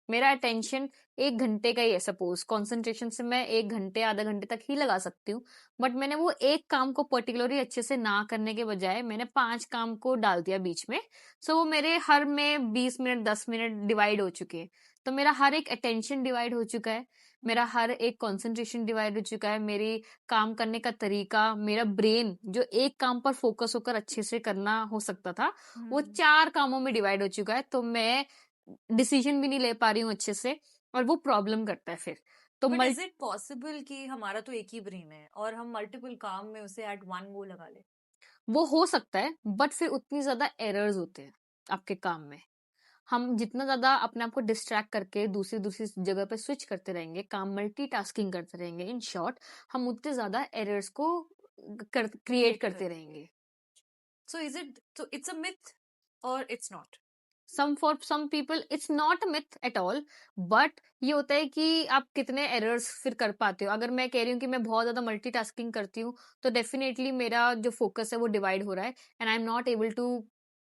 मेरा अटेंशन 1 घंटे का ही है, सपोज कंसंट्रेशन से मैं 1 घंटे आधा घंटे तक ही लगा सकती हूँ, बट मैंने वो एक काम को पर्टिकुलरली अच्छे से ना करने के बजाय मैंने 5 काम को डाल दिया बीच में। सो वो मेरे हर में 20 मिनट 10 मिनट डिवाइड हो चुके हैं, तो मेरा हर एक अटेंशन डिवाइड हो चुका है, मेरा हर एक कंसंट्रेशन डिवाइड हो चुका है, मेरी काम करने का तरीका, मेरा ब्रेन जो एक काम पर फोकस होकर अच्छे से करना हो सकता था, वो 4 कामों में डिवाइड हो चुका है। तो मैं डिसीजन भी नहीं ले पा रही हूँ अच्छे से, और वो प्रॉब्लम करता है फिर। तो बट इज इट पॉसिबल कि हमारा तो एक ही ब्रेन है और हम मल्टीपल काम में उसे एट वन गो लगा ले? वो हो सकता है, बट फिर उतनी ज्यादा एरर्स होते हैं आपके काम में। हम जितना ज्यादा अपने आप को डिस्ट्रैक्ट करके दूसरी दूसरी जगह पे स्विच करते रहेंगे, काम मल्टीटास्किंग करते रहेंगे, इन शॉर्ट हम उतने ज्यादा एरर्स को क्रिएट करते रहेंगे। So is it, so it's a myth or it's not? Some for some people it's not a myth at all, but ये होता है कि आप कितने एरर्स फिर कर पाते हो। अगर मैं कह रही हूँ कि मैं बहुत ज्यादा मल्टीटास्किंग करती हूँ, तो डेफिनेटली मेरा जो फोकस है वो डिवाइड हो रहा है, and I am not able to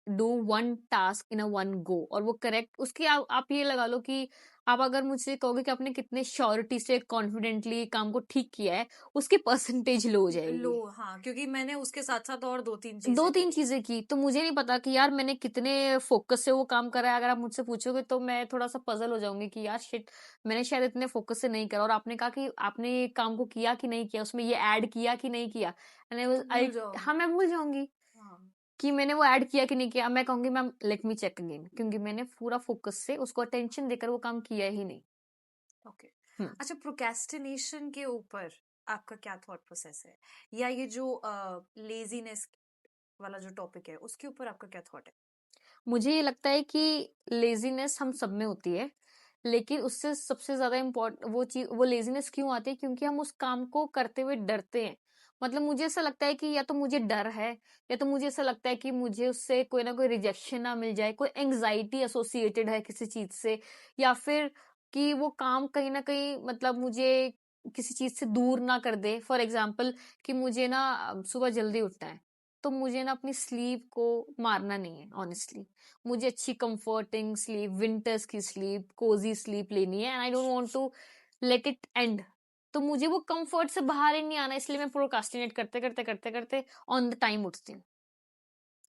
do one task in a one go, और वो करेक्ट उसकी आप ये लगा लो कि आप अगर मुझसे कहोगे कि आपने कितने श्योरिटी से कॉन्फिडेंटली काम को ठीक किया है, उसकी परसेंटेज लो हो लो, जाएगी। हाँ, क्योंकि मैंने उसके साथ साथ और दो तीन दो चीजें तीन करी। चीजें की, तो मुझे नहीं पता कि यार मैंने कितने फोकस से वो काम करा है। अगर आप मुझसे पूछोगे तो मैं थोड़ा सा पजल हो जाऊंगी कि यार शिट, मैंने शायद इतने फोकस से नहीं करा, और आपने कहा कि आपने काम को किया कि नहीं किया, उसमें ये ऐड किया कि नहीं किया, तो भूल हाँ जाओगे। मैं भूल जाऊंगी। हाँ। कि मैंने वो ऐड किया कि नहीं किया, मैं कहूंगी ma'am let me check again, क्योंकि मैंने पूरा फोकस से उसको अटेंशन देकर वो काम किया ही नहीं। ओके। हम्म। अच्छा, प्रोक्रेस्टिनेशन के ऊपर आपका क्या थॉट प्रोसेस है, या ये जो लेजीनेस वाला जो टॉपिक है उसके ऊपर आपका क्या थॉट है? मुझे ये लगता है कि लेजीनेस हम सब में होती है, लेकिन उससे सबसे ज्यादा इम्पोर्टेंट वो चीज, वो लेजीनेस क्यों आती है, क्योंकि हम उस काम को करते हुए डरते हैं। मतलब मुझे ऐसा लगता है कि या तो मुझे डर है, या तो मुझे ऐसा लगता है कि मुझे उससे कोई ना कोई रिजेक्शन ना मिल जाए, कोई एंग्जाइटी एसोसिएटेड है किसी चीज से, या फिर कि वो काम कहीं ना कहीं मतलब मुझे किसी चीज से दूर ना कर दे। फॉर एग्जाम्पल कि मुझे ना सुबह जल्दी उठना है, तो मुझे ना अपनी स्लीप को मारना नहीं है ऑनेस्टली। मुझे अच्छी कंफर्टिंग स्लीप, विंटर्स की स्लीप, कोजी स्लीप लेनी है, and I don't want to let it end. तो मुझे वो कंफर्ट से बाहर ही नहीं आना, इसलिए मैं प्रोकास्टिनेट करते करते करते करते ऑन द टाइम उठती हूँ।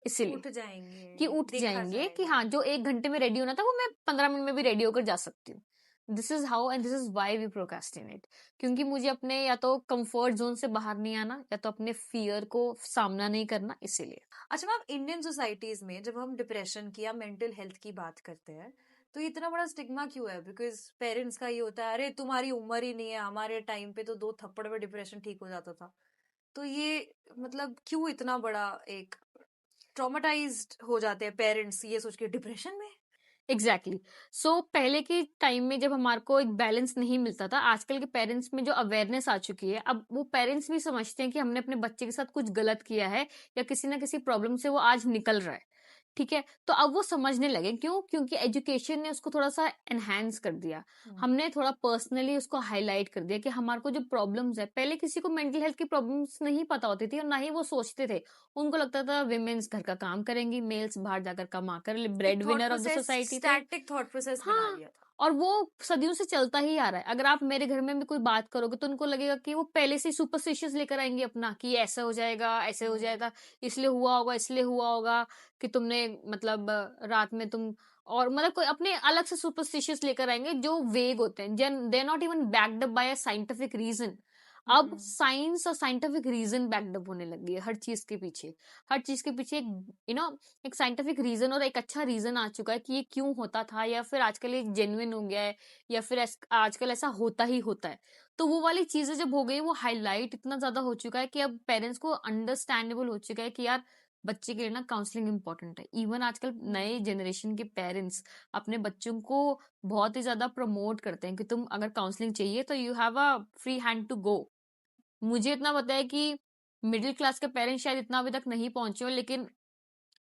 इसीलिए उठ जाएंगे, कि उठ देखा जाएंगे कि जाएगा। हाँ, जो 1 घंटे में रेडी होना था वो मैं 15 मिनट में भी रेडी होकर जा सकती हूँ। This is how and this is why we procrastinate, क्योंकि मुझे अपने या तो कंफर्ट जोन से बाहर नहीं आना, या तो अपने फियर को सामना नहीं करना, इसीलिए। अच्छा मैम, इंडियन सोसाइटीज में जब हम डिप्रेशन की या मेंटल हेल्थ की बात करते हैं तो ये इतना बड़ा स्टिग्मा क्यों है? बिकॉज पेरेंट्स का ये होता है, अरे तुम्हारी उम्र ही नहीं है, हमारे टाइम पे तो 2 थप्पड़ में डिप्रेशन ठीक हो जाता था। तो ये मतलब क्यों इतना बड़ा एक ट्रॉमेटाइज्ड हो जाते हैं पेरेंट्स ये सोच के, डिप्रेशन में? एग्जैक्टली सो पहले के टाइम में जब हमारे को एक बैलेंस नहीं मिलता था, आजकल के पेरेंट्स में जो अवेयरनेस आ चुकी है, अब वो पेरेंट्स भी समझते हैं कि हमने अपने बच्चे के साथ कुछ गलत किया है, या किसी ना किसी प्रॉब्लम से वो आज निकल रहा है। ठीक है, तो अब वो समझने लगे, क्यों? क्योंकि एजुकेशन ने उसको थोड़ा सा एनहांस कर दिया। हमने थोड़ा पर्सनली उसको हाईलाइट कर दिया कि हमारे को जो प्रॉब्लम्स है, पहले किसी को मेंटल हेल्थ की प्रॉब्लम्स नहीं पता होती थी और ना ही वो सोचते थे। उनको लगता था विमेन्स घर का काम करेंगी, मेल्स बाहर जाकर कमा कर एक bread thought winner of the process, society थे। स्टैटिक थॉट प्रोसेस बना हाँ, लिया था। और वो सदियों से चलता ही आ रहा है। अगर आप मेरे घर में भी कोई बात करोगे तो उनको लगेगा कि वो पहले से सुपरस्टिशियस लेकर आएंगे अपना, कि ऐसा हो जाएगा, ऐसे हो जाएगा, इसलिए हुआ होगा, इसलिए हुआ होगा कि तुमने मतलब रात में तुम, और मतलब कोई अपने अलग से सुपरस्टिशियस लेकर आएंगे जो वेग होते हैं, they are not even backed up by a scientific reason. अब साइंस और साइंटिफिक रीजन बैक्ड अप होने लगी है हर चीज के पीछे। हर चीज के पीछे एक एक साइंटिफिक रीजन और एक अच्छा रीजन आ चुका है कि ये क्यों होता था, या फिर आजकल ये जेन्युइन हो गया है, या फिर आजकल ऐसा होता ही होता है। तो वो वाली चीजें जब हो गई, वो हाईलाइट इतना ज्यादा हो चुका है कि अब पेरेंट्स को अंडरस्टैंडेबल हो चुका है कि यार बच्चे के लिए ना काउंसलिंग इंपॉर्टेंट है। इवन आजकल नए जनरेशन के पेरेंट्स अपने बच्चों को बहुत ही ज्यादा प्रमोट करते हैं कि तुम अगर काउंसलिंग चाहिए तो you have a free hand to go. मुझे इतना पता है कि मिडिल क्लास के पेरेंट्स शायद इतना अभी तक नहीं पहुंचे हो, लेकिन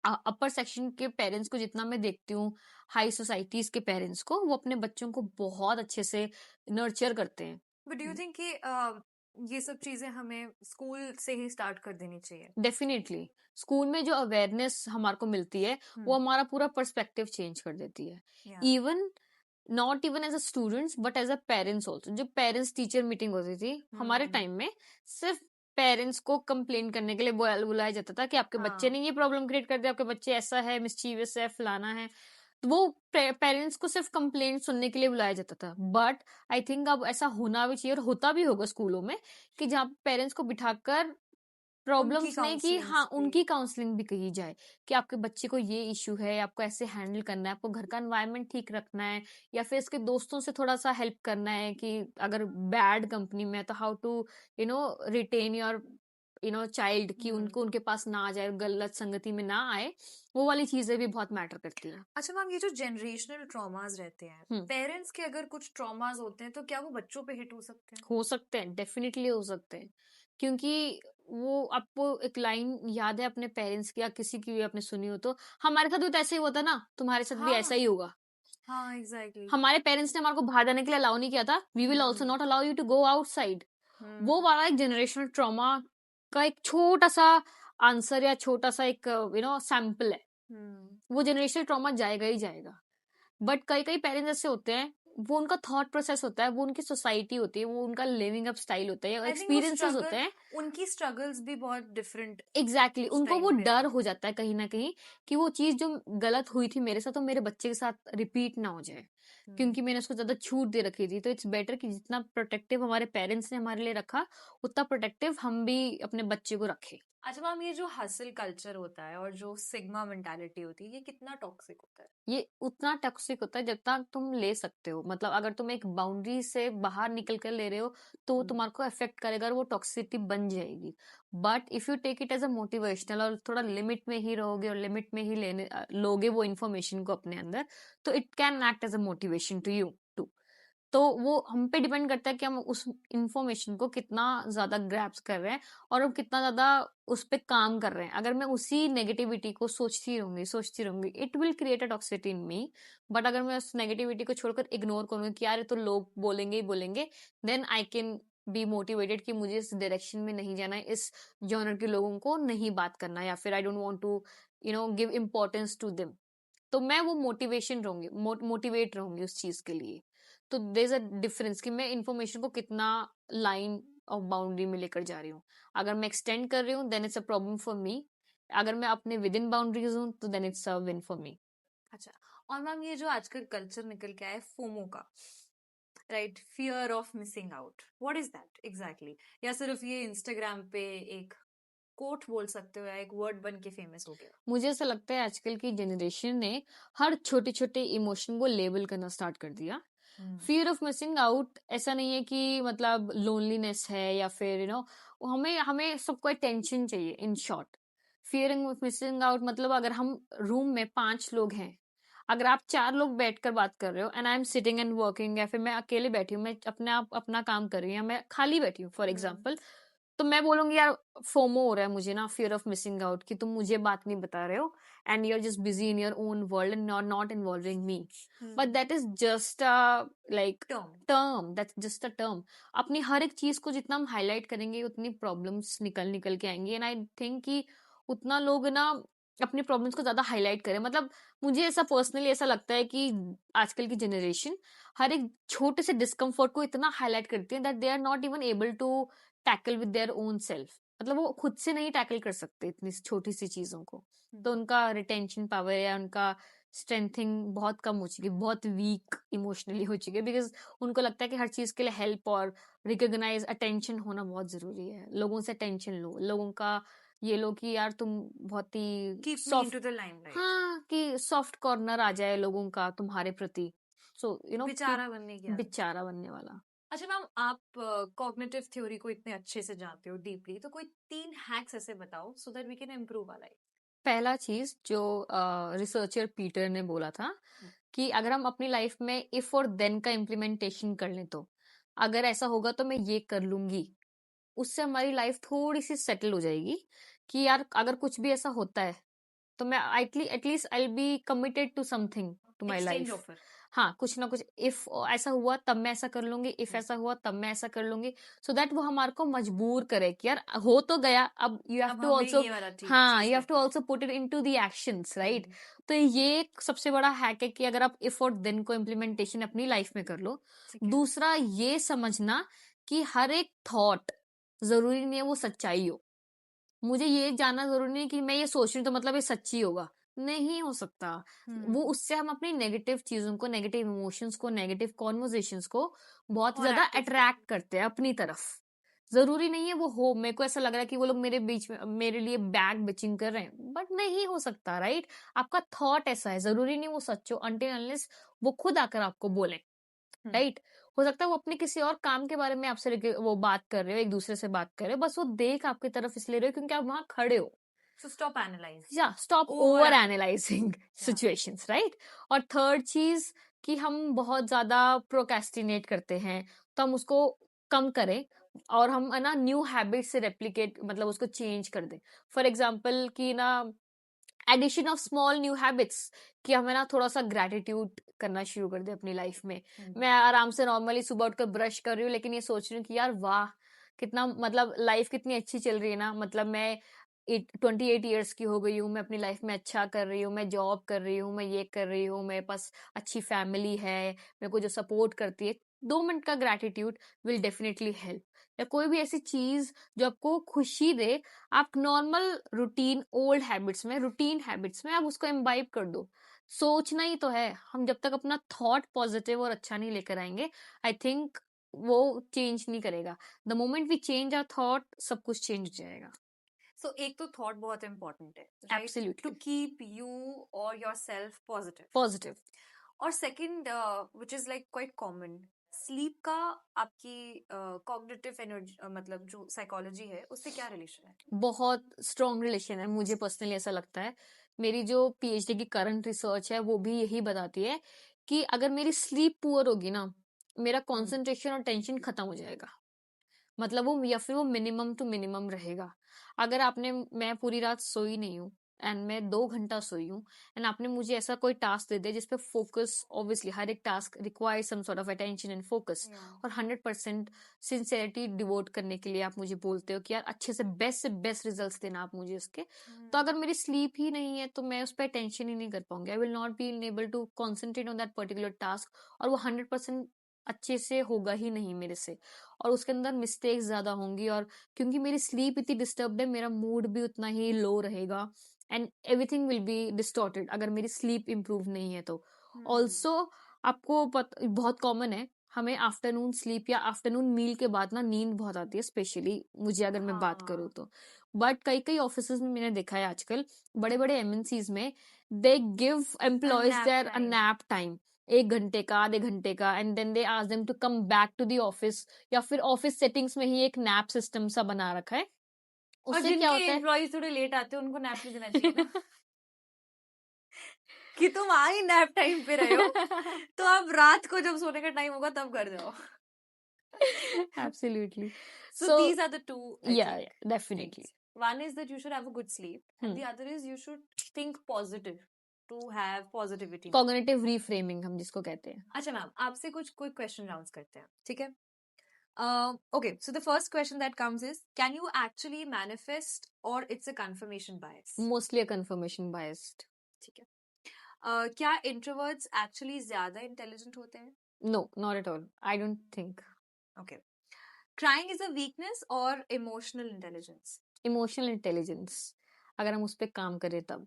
अपर सेक्शन के पेरेंट्स को जितना मैं देखती हूँ, हाई सोसाइटीज के पेरेंट्स को, वो अपने बच्चों को बहुत अच्छे से नर्चर करते हैं। बट डू यू थिंक कि ये सब चीजें हमें स्कूल से ही स्टार्ट कर देनी चाहिए? डेफिनेटली स्कूल में जो अवेयरनेस हमारे को मिलती है, वो हमारा पूरा पर्सपेक्टिव चेंज कर देती है। Even not even as a students but as a parents also. जब पेरेंट्स टीचर मीटिंग होती थी हमारे टाइम में, सिर्फ पेरेंट्स को कंप्लेन करने के लिए बुलाया जाता था कि आपके बच्चे ने ये प्रॉब्लम क्रिएट कर दिया, आपके बच्चे ऐसा है, मिस्चीवियस है, फलाना है। तो वो पेरेंट्स को सिर्फ कंप्लेंट सुनने के लिए बुलाया जाता था। बट आई थिंक अब ऐसा होना भी चाहिए, और होता भी होगा स्कूलों में, कि जहाँ पेरेंट्स को बिठाकर उनकी प्रॉब्लम्स नहीं, कि हाँ काउंसलिंग्स भी। उनकी काउंसलिंग भी कही जाए कि आपके बच्चे को ये इश्यू है, आपको ऐसे हैंडल करना है, आपको घर का एनवायरनमेंट ठीक रखना है, या फिर इसके दोस्तों से थोड़ा सा हेल्प करना है कि अगर बैड कंपनी में है तो how to retain your child, कि उनको उनके पास ना आ जाए, गलत संगति में ना आए। वो वाली चीजें भी बहुत मैटर करती है। अच्छा मैम, ये जो जनरेशनल ट्रॉमास रहते हैं, पेरेंट्स के अगर कुछ ट्रॉमास होते हैं तो क्या वो बच्चों पे हिट हो सकते हैं? हो सकते हैं, डेफिनेटली हो सकते हैं, क्योंकि वो आपको एक लाइन याद है अपने पेरेंट्स की, या किसी की भी आपने सुनी हो तो, हमारे साथ भी तो ऐसे ही होता ना, तुम्हारे साथ भी ऐसा हाँ ही होगा। हाँ, एग्जैक्टली। हमारे पेरेंट्स ने हमारे को बाहर जाने के लिए अलाउ नहीं किया था, we will also not allow you to go outside. वो वाला एक जनरेशनल ट्रॉमा का एक छोटा सा आंसर, या छोटा सा एक सैंपल है। वो जनरेशनल ट्रॉमा जाएगा ही जाएगा। बट कई कई पेरेंट्स ऐसे होते हैं, वो उनका थॉट प्रोसेस होता है, वो उनकी सोसाइटी होती है, वो उनका लिविंग अप स्टाइल होता है, आई थिंक वो एक्सपीरियंसेस होते स्ट्रगल हैं। उनकी स्ट्रगल्स भी बहुत डिफरेंट एग्जैक्टली उनको टाइम वो पे डर है। हो जाता है कहीं ना कहीं कि वो चीज जो गलत हुई थी मेरे साथ तो मेरे बच्चे के साथ रिपीट ना हो जाए, क्योंकि मैंने उसको ज्यादा छूट दे रखी थी। तो इट्स बेटर कि जितना प्रोटेक्टिव हमारे पेरेंट्स ने हमारे लिए रखा उतना प्रोटेक्टिव हम भी अपने बच्चे को रखें। अच्छा मैम, ये जो हसल कल्चर होता है और जो सिग्मा मेंटालिटी होती है, ये कितना टॉक्सिक होता है? ये उतना टॉक्सिक होता है जितना तुम ले सकते हो। मतलब अगर तुम एक बाउंड्री से बाहर निकल कर ले रहे हो तो वो तुम्हारे को अफेक्ट करेगा और वो टॉक्सिसिटी बन जाएगी। But if you take it as a motivational और थोड़ा लिमिट में ही रहोगे और लिमिट में ही लेने लोगे वो इन्फॉर्मेशन को अपने अंदर, तो it can act as a motivation to you too. तो वो हम पे डिपेंड करता है कि हम उस इंफॉर्मेशन को कितना ज्यादा ग्रैप्स कर रहे हैं और हम कितना ज्यादा उस पे काम कर रहे हैं। अगर मैं उसी नेगेटिविटी को सोचती रहूंगी it will create a toxicity in me. But अगर मैं उस नेगेटिविटी को छोड़कर इग्नोर करूंगी कि यार ये तो लोग बोलेंगे ही बोलेंगे, then I can be motivated कि मुझे इस डायरेक्शन में नहीं जाना है, इस जॉनर के लोगों को नहीं बात करना, या फिर I don't want to give importance to them. तो मैं वो मोटिवेशन रहूंगी, मोटिवेट रहूंगी उस चीज के लिए। तो देयर इज अ डिफरेंस कि मैं इन्फॉर्मेशन को कितना लाइन ऑफ बाउंड्री में लेकर जा रही हूँ। अगर मैं एक्सटेंड कर रही हूँ then it's a problem for me, अगर मैं अपने विद इन बाउंड्रीज हूँ तो then it's a win for me. अच्छा, और मैम ये जो आजकल कल्चर निकल के आया है फोमो का, right, fear of missing out, what is that exactly? या सिर्फ ये इंस्टाग्राम पे एक कोट बोल सकते हो या एक वर्ड बन के फेमस हो गया? मुझे ऐसा लगता है आजकल की जनरेशन ने हर छोटे छोटे इमोशन को लेबल करना स्टार्ट कर दिया। फियर ऑफ मिसिंग आउट ऐसा नहीं है कि मतलब लोनलीनेस है या फिर हमें हमें सबको टेंशन चाहिए। In short, fear of missing out मतलब अगर हम रूम में 5 लोग हैं, अगर आप 4 लोग बैठकर बात कर रहे हो and I am sitting and working, या फिर मैं अकेले बैठी हूँ, मैं अपने आप अपना काम कर रही हूँ, या मैं खाली बैठी हूँ फॉर एग्जाम्पल, तो मैं बोलूंगी यार फोमो हो रहा है मुझे ना, फियर ऑफ मिसिंग आउट, कि तुम मुझे बात नहीं बता रहे हो and you are just busy in your own world and not involving me. But that is just like term, that's just a term. अपनी हर एक चीज को जितना हम हाईलाइट करेंगे उतनी प्रॉब्लम्स निकल निकल के आएंगी। एंड आई थिंक कि उतना लोग ना अपनी प्रॉब्लम्स को ज्यादा हाईलाइट करें। मतलब मुझे ऐसा पर्सनली ऐसा लगता है कि आजकल की जनरेशन हर एक छोटे से डिस्कम्फर्ट को इतना हाईलाइट करती है that they are not even able to tackle with their own self. मतलब वो खुद से नहीं टैकल कर सकते इतनी छोटी सी चीजों को। तो उनका रिटेंशन पावर या उनका स्ट्रेंथिंग बहुत कम हो चुकी है, बहुत वीक इमोशनली हो चुकी है, बिकॉज उनको लगता है कि हर चीज के लिए हेल्प और रिकॉग्नाइज अटेंशन होना बहुत जरूरी है। लोगों से अटेंशन लो, लोगों का ये लो कि यार तुम बहुत ही keep me soft, into the limelight, हाँ कि सॉफ्ट कॉर्नर आ जाए लोगों का तुम्हारे प्रति। सो बेचारा बनने की आदत। बेचारा बनने वाला। अच्छा मैम, आप कॉग्निटिव थ्योरी को इतने अच्छे से जानते हो डीपली, तो कोई 3 हैक्स ऐसे बताओ so that we can improve our life. पहला चीज जो रिसर्चर पीटर ने बोला था कि अगर हम अपनी लाइफ में इफ और देन का इम्प्लीमेंटेशन कर लें, तो अगर ऐसा होगा तो मैं ये कर लूंगी, उससे हमारी लाइफ थोड़ी सी सेटल हो जाएगी। कि यार अगर कुछ भी ऐसा होता है तो मैं at least I be committed to something to my exchange life. Offer. हाँ कुछ ना कुछ, इफ ऐसा हुआ तब मैं ऐसा कर लूंगी, इफ ऐसा हुआ तब मैं ऐसा कर लूंगी, सो दैट वो हमारे को मजबूर करे कि यार हो तो गया, अब यू हैव अब टू हमें ऑल्सो, ये वाला हाँ चीज यू हैव टू करनी also put it into the actions, है। राइट। तो ये एक सबसे बड़ा हैक है कि अगर आप इफ और देन को इम्प्लीमेंटेशन अपनी लाइफ में कर लो। ठीक है। दूसरा ये समझना कि हर एक थॉट जरूरी नहीं है वो सच्चाई हो। मुझे ये जानना जरूरी नहीं कि मैं ये सोच रही हूँ तो मतलब ये सच्ची होगा, नहीं हो सकता। वो उससे हम अपनी नेगेटिव चीजों को, नेगेटिव इमोशंस को, नेगेटिव कॉन्वर्जेशंस को बहुत और ज्यादा एक्टिव कर। अट्रैक्ट करते हैं अपनी तरफ। जरूरी नहीं है वो हो, मेरे को ऐसा लग रहा है कि वो लोग मेरे बीच में मेरे लिए बैक बिचिंग कर रहे हैं, बट नहीं हो सकता, राइट। आपका थॉट ऐसा है, जरूरी नहीं वो सच हो अनटिल अनलेस वो खुद आकर आपको बोले, राइट। हो सकता है वो अपने किसी और काम के बारे में आपसे वो बात कर रहे हो, एक दूसरे से बात कर रहे हो, बस वो देख आपकी तरफ इसलिए रहे हो क्योंकि आप वहां खड़े हो। सो स्टॉप एनालाइज, या stop over over analyse. Analysing situations, right. और थर्ड चीज कि हम बहुत ज्यादा प्रोकेस्टिनेट करते हैं, तो हम उसको कम करें और हम है ना न्यू हैबिट से रेप्लिकेट, मतलब उसको चेंज कर दें। फॉर एग्जाम्पल कि ना addition of small new habits, कि हमें ना थोड़ा सा ग्रेटिट्यूड करना शुरू कर दे अपनी लाइफ में। मैं आराम से नॉर्मली सुबह उठकर ब्रश कर रही हूँ लेकिन ये सोच रही हूँ कि यार वाह कितना, मतलब लाइफ कितनी अच्छी चल रही है ना। मतलब मैं 28 ईयर्स की हो गई हूँ, मैं अपनी लाइफ में अच्छा कर रही हूँ, मैं जॉब कर रही हूँ, मैं ये कर रही हूँ, मेरे पास अच्छी फैमिली है मेरे को जो सपोर्ट करती है। 2 मिनट का ग्रैटिट्यूड विल डेफिनेटली हेल्प। या कोई भी ऐसी चीज जो आपको खुशी दे, आप नॉर्मल रूटीन ओल्ड हैबिट्स में, रूटीन हैबिट्स में आप उसको इम्बाइब कर दो। सोचना ही तो है, हम जब तक अपना थॉट पॉजिटिव और अच्छा नहीं लेकर आएंगे, आई थिंक वो चेंज नहीं करेगा। The moment we change our thought, सब कुछ चेंज हो जाएगा। सो एक तो थॉट बहुत इंपॉर्टेंट है, right, to absolutely keep you और योर सेल्फ पॉजिटिव। पॉजिटिव। और second which is like quite common, sleep का आपकी कॉग्निटिव एनर्जी मतलब जो साइकोलॉजी है उससे क्या रिलेशन है? बहुत स्ट्रॉन्ग रिलेशन है, मुझे पर्सनली ऐसा लगता है। मेरी जो पीएचडी की करंट रिसर्च है वो भी यही बताती है कि अगर मेरी स्लीप पुअर होगी ना, मेरा कंसंट्रेशन और टेंशन खत्म हो जाएगा। मतलब वो, या फिर वो मिनिमम टू मिनिमम रहेगा। अगर आपने, मैं पूरी रात सोई नहीं हूँ एंड मैं 2 घंटा सोई हूँ, एंड आपने मुझे ऐसा कोई टास्क दे दिया जिसपे फोकस, ऑब्वियसली हर एक task require some sort of attention and focus, और 100% सिंसियरिटी डिवोट करने के लिए आप मुझे बोलते हो कि यार अच्छे से बेस्ट रिजल्ट्स देना आप मुझे उसके, तो अगर मेरी स्लीप ही नहीं है तो मैं उस पर अटेंशन ही नहीं कर पाऊंगी। I will not be able to concentrate on that particular task, और वो 100% अच्छे से होगा ही नहीं मेरे से, और उसके अंदर मिस्टेक्स ज्यादा होंगी। और क्योंकि मेरी स्लीप इतनी डिस्टर्ब है, मेरा मूड भी उतना ही लो रहेगा, and everything will be distorted अगर मेरी स्लीप इंप्रूव नहीं है तो। ऑल्सो आपको बहुत कॉमन है, हमें आफ्टरनून स्लीप या आफ्टरनून मील के बाद ना नींद बहुत आती है, स्पेशली मुझे अगर मैं बात करूँ तो। बट कई कई ऑफिस में मैंने देखा है आजकल, बड़े बड़े एमएनसीज में, they give employees their a nap time, 1 घंटे का, आधे घंटे का, and then they ask them to come back to the office, या फिर ऑफिस सेटिंग्स में ही एक नैप सिस्टम सा बना रखा है। और उससे क्या जिनके होता है एम्प्लॉयज थोड़े लेट आते हैं उनको नैप नहीं देना चाहिए ना? कि तुम आ ही नैप टाइम पे रहे हो तो अब रात को जब सोने का टाइम होगा तब कर जाओ। Absolutely. So these are the two, I yeah, think, definitely. things. One is that you should have a good sleep, and the other is you should think positive to have positivity. Cognitive reframing हम जिसको कहते हैं। अच्छा ma'am, आपसे कुछ quick question rounds करते हैं, ठीक है? Okay, so the first question that comes is, can you actually manifest or it's a confirmation bias? Mostly a confirmation biased. ठीक है। क्या introverts actually ज्यादा intelligent होते हैं? No, not at all. I don't think. Okay. Crying is a weakness or emotional intelligence? Emotional intelligence. अगर हम उस पे काम करें तब।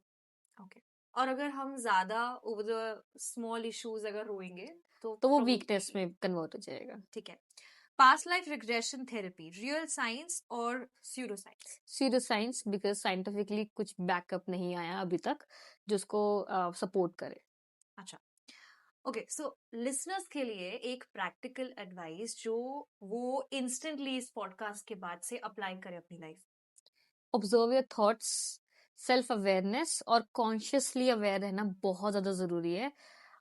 Okay. और अगर हम ज्यादा over the small issues अगर रोएंगे तो वो probably- weakness में convert हो जाएगा। ठीक है। Past life regression therapy, real science or pseudoscience? Pseudoscience, because scientifically कुछ backup नहीं आया अभी तक जो उसको support करे। अच्छा, ओके, सो लिसनर्स के लिए एक प्रैक्टिकल एडवाइस जो वो इंस्टेंटली इस पॉडकास्ट के बाद से अप्लाई करे अपनी life. Observe your thoughts, self awareness और कॉन्शियसली अवेयर रहना बहुत ज्यादा जरूरी है।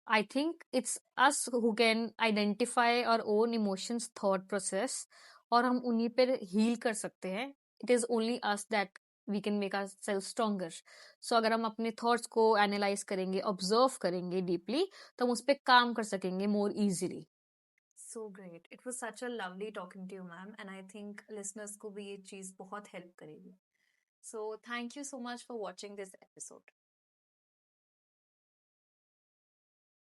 I think it's us who can identify और ओन इमोशंस, थॉट प्रोसेस, और हम उन्हीं पर हील कर सकते हैं। It is only us that we can make our self stronger. So अगर हम अपने थॉट्स को एनालाइज करेंगे, ऑब्जर्व करेंगे डीपली, तो हम उस पर काम कर सकेंगे more easily. So great. It was such a lovely talking to you, ma'am, and I think listeners को भी ये चीज बहुत हेल्प करेगी. So thank you so much for watching this episode.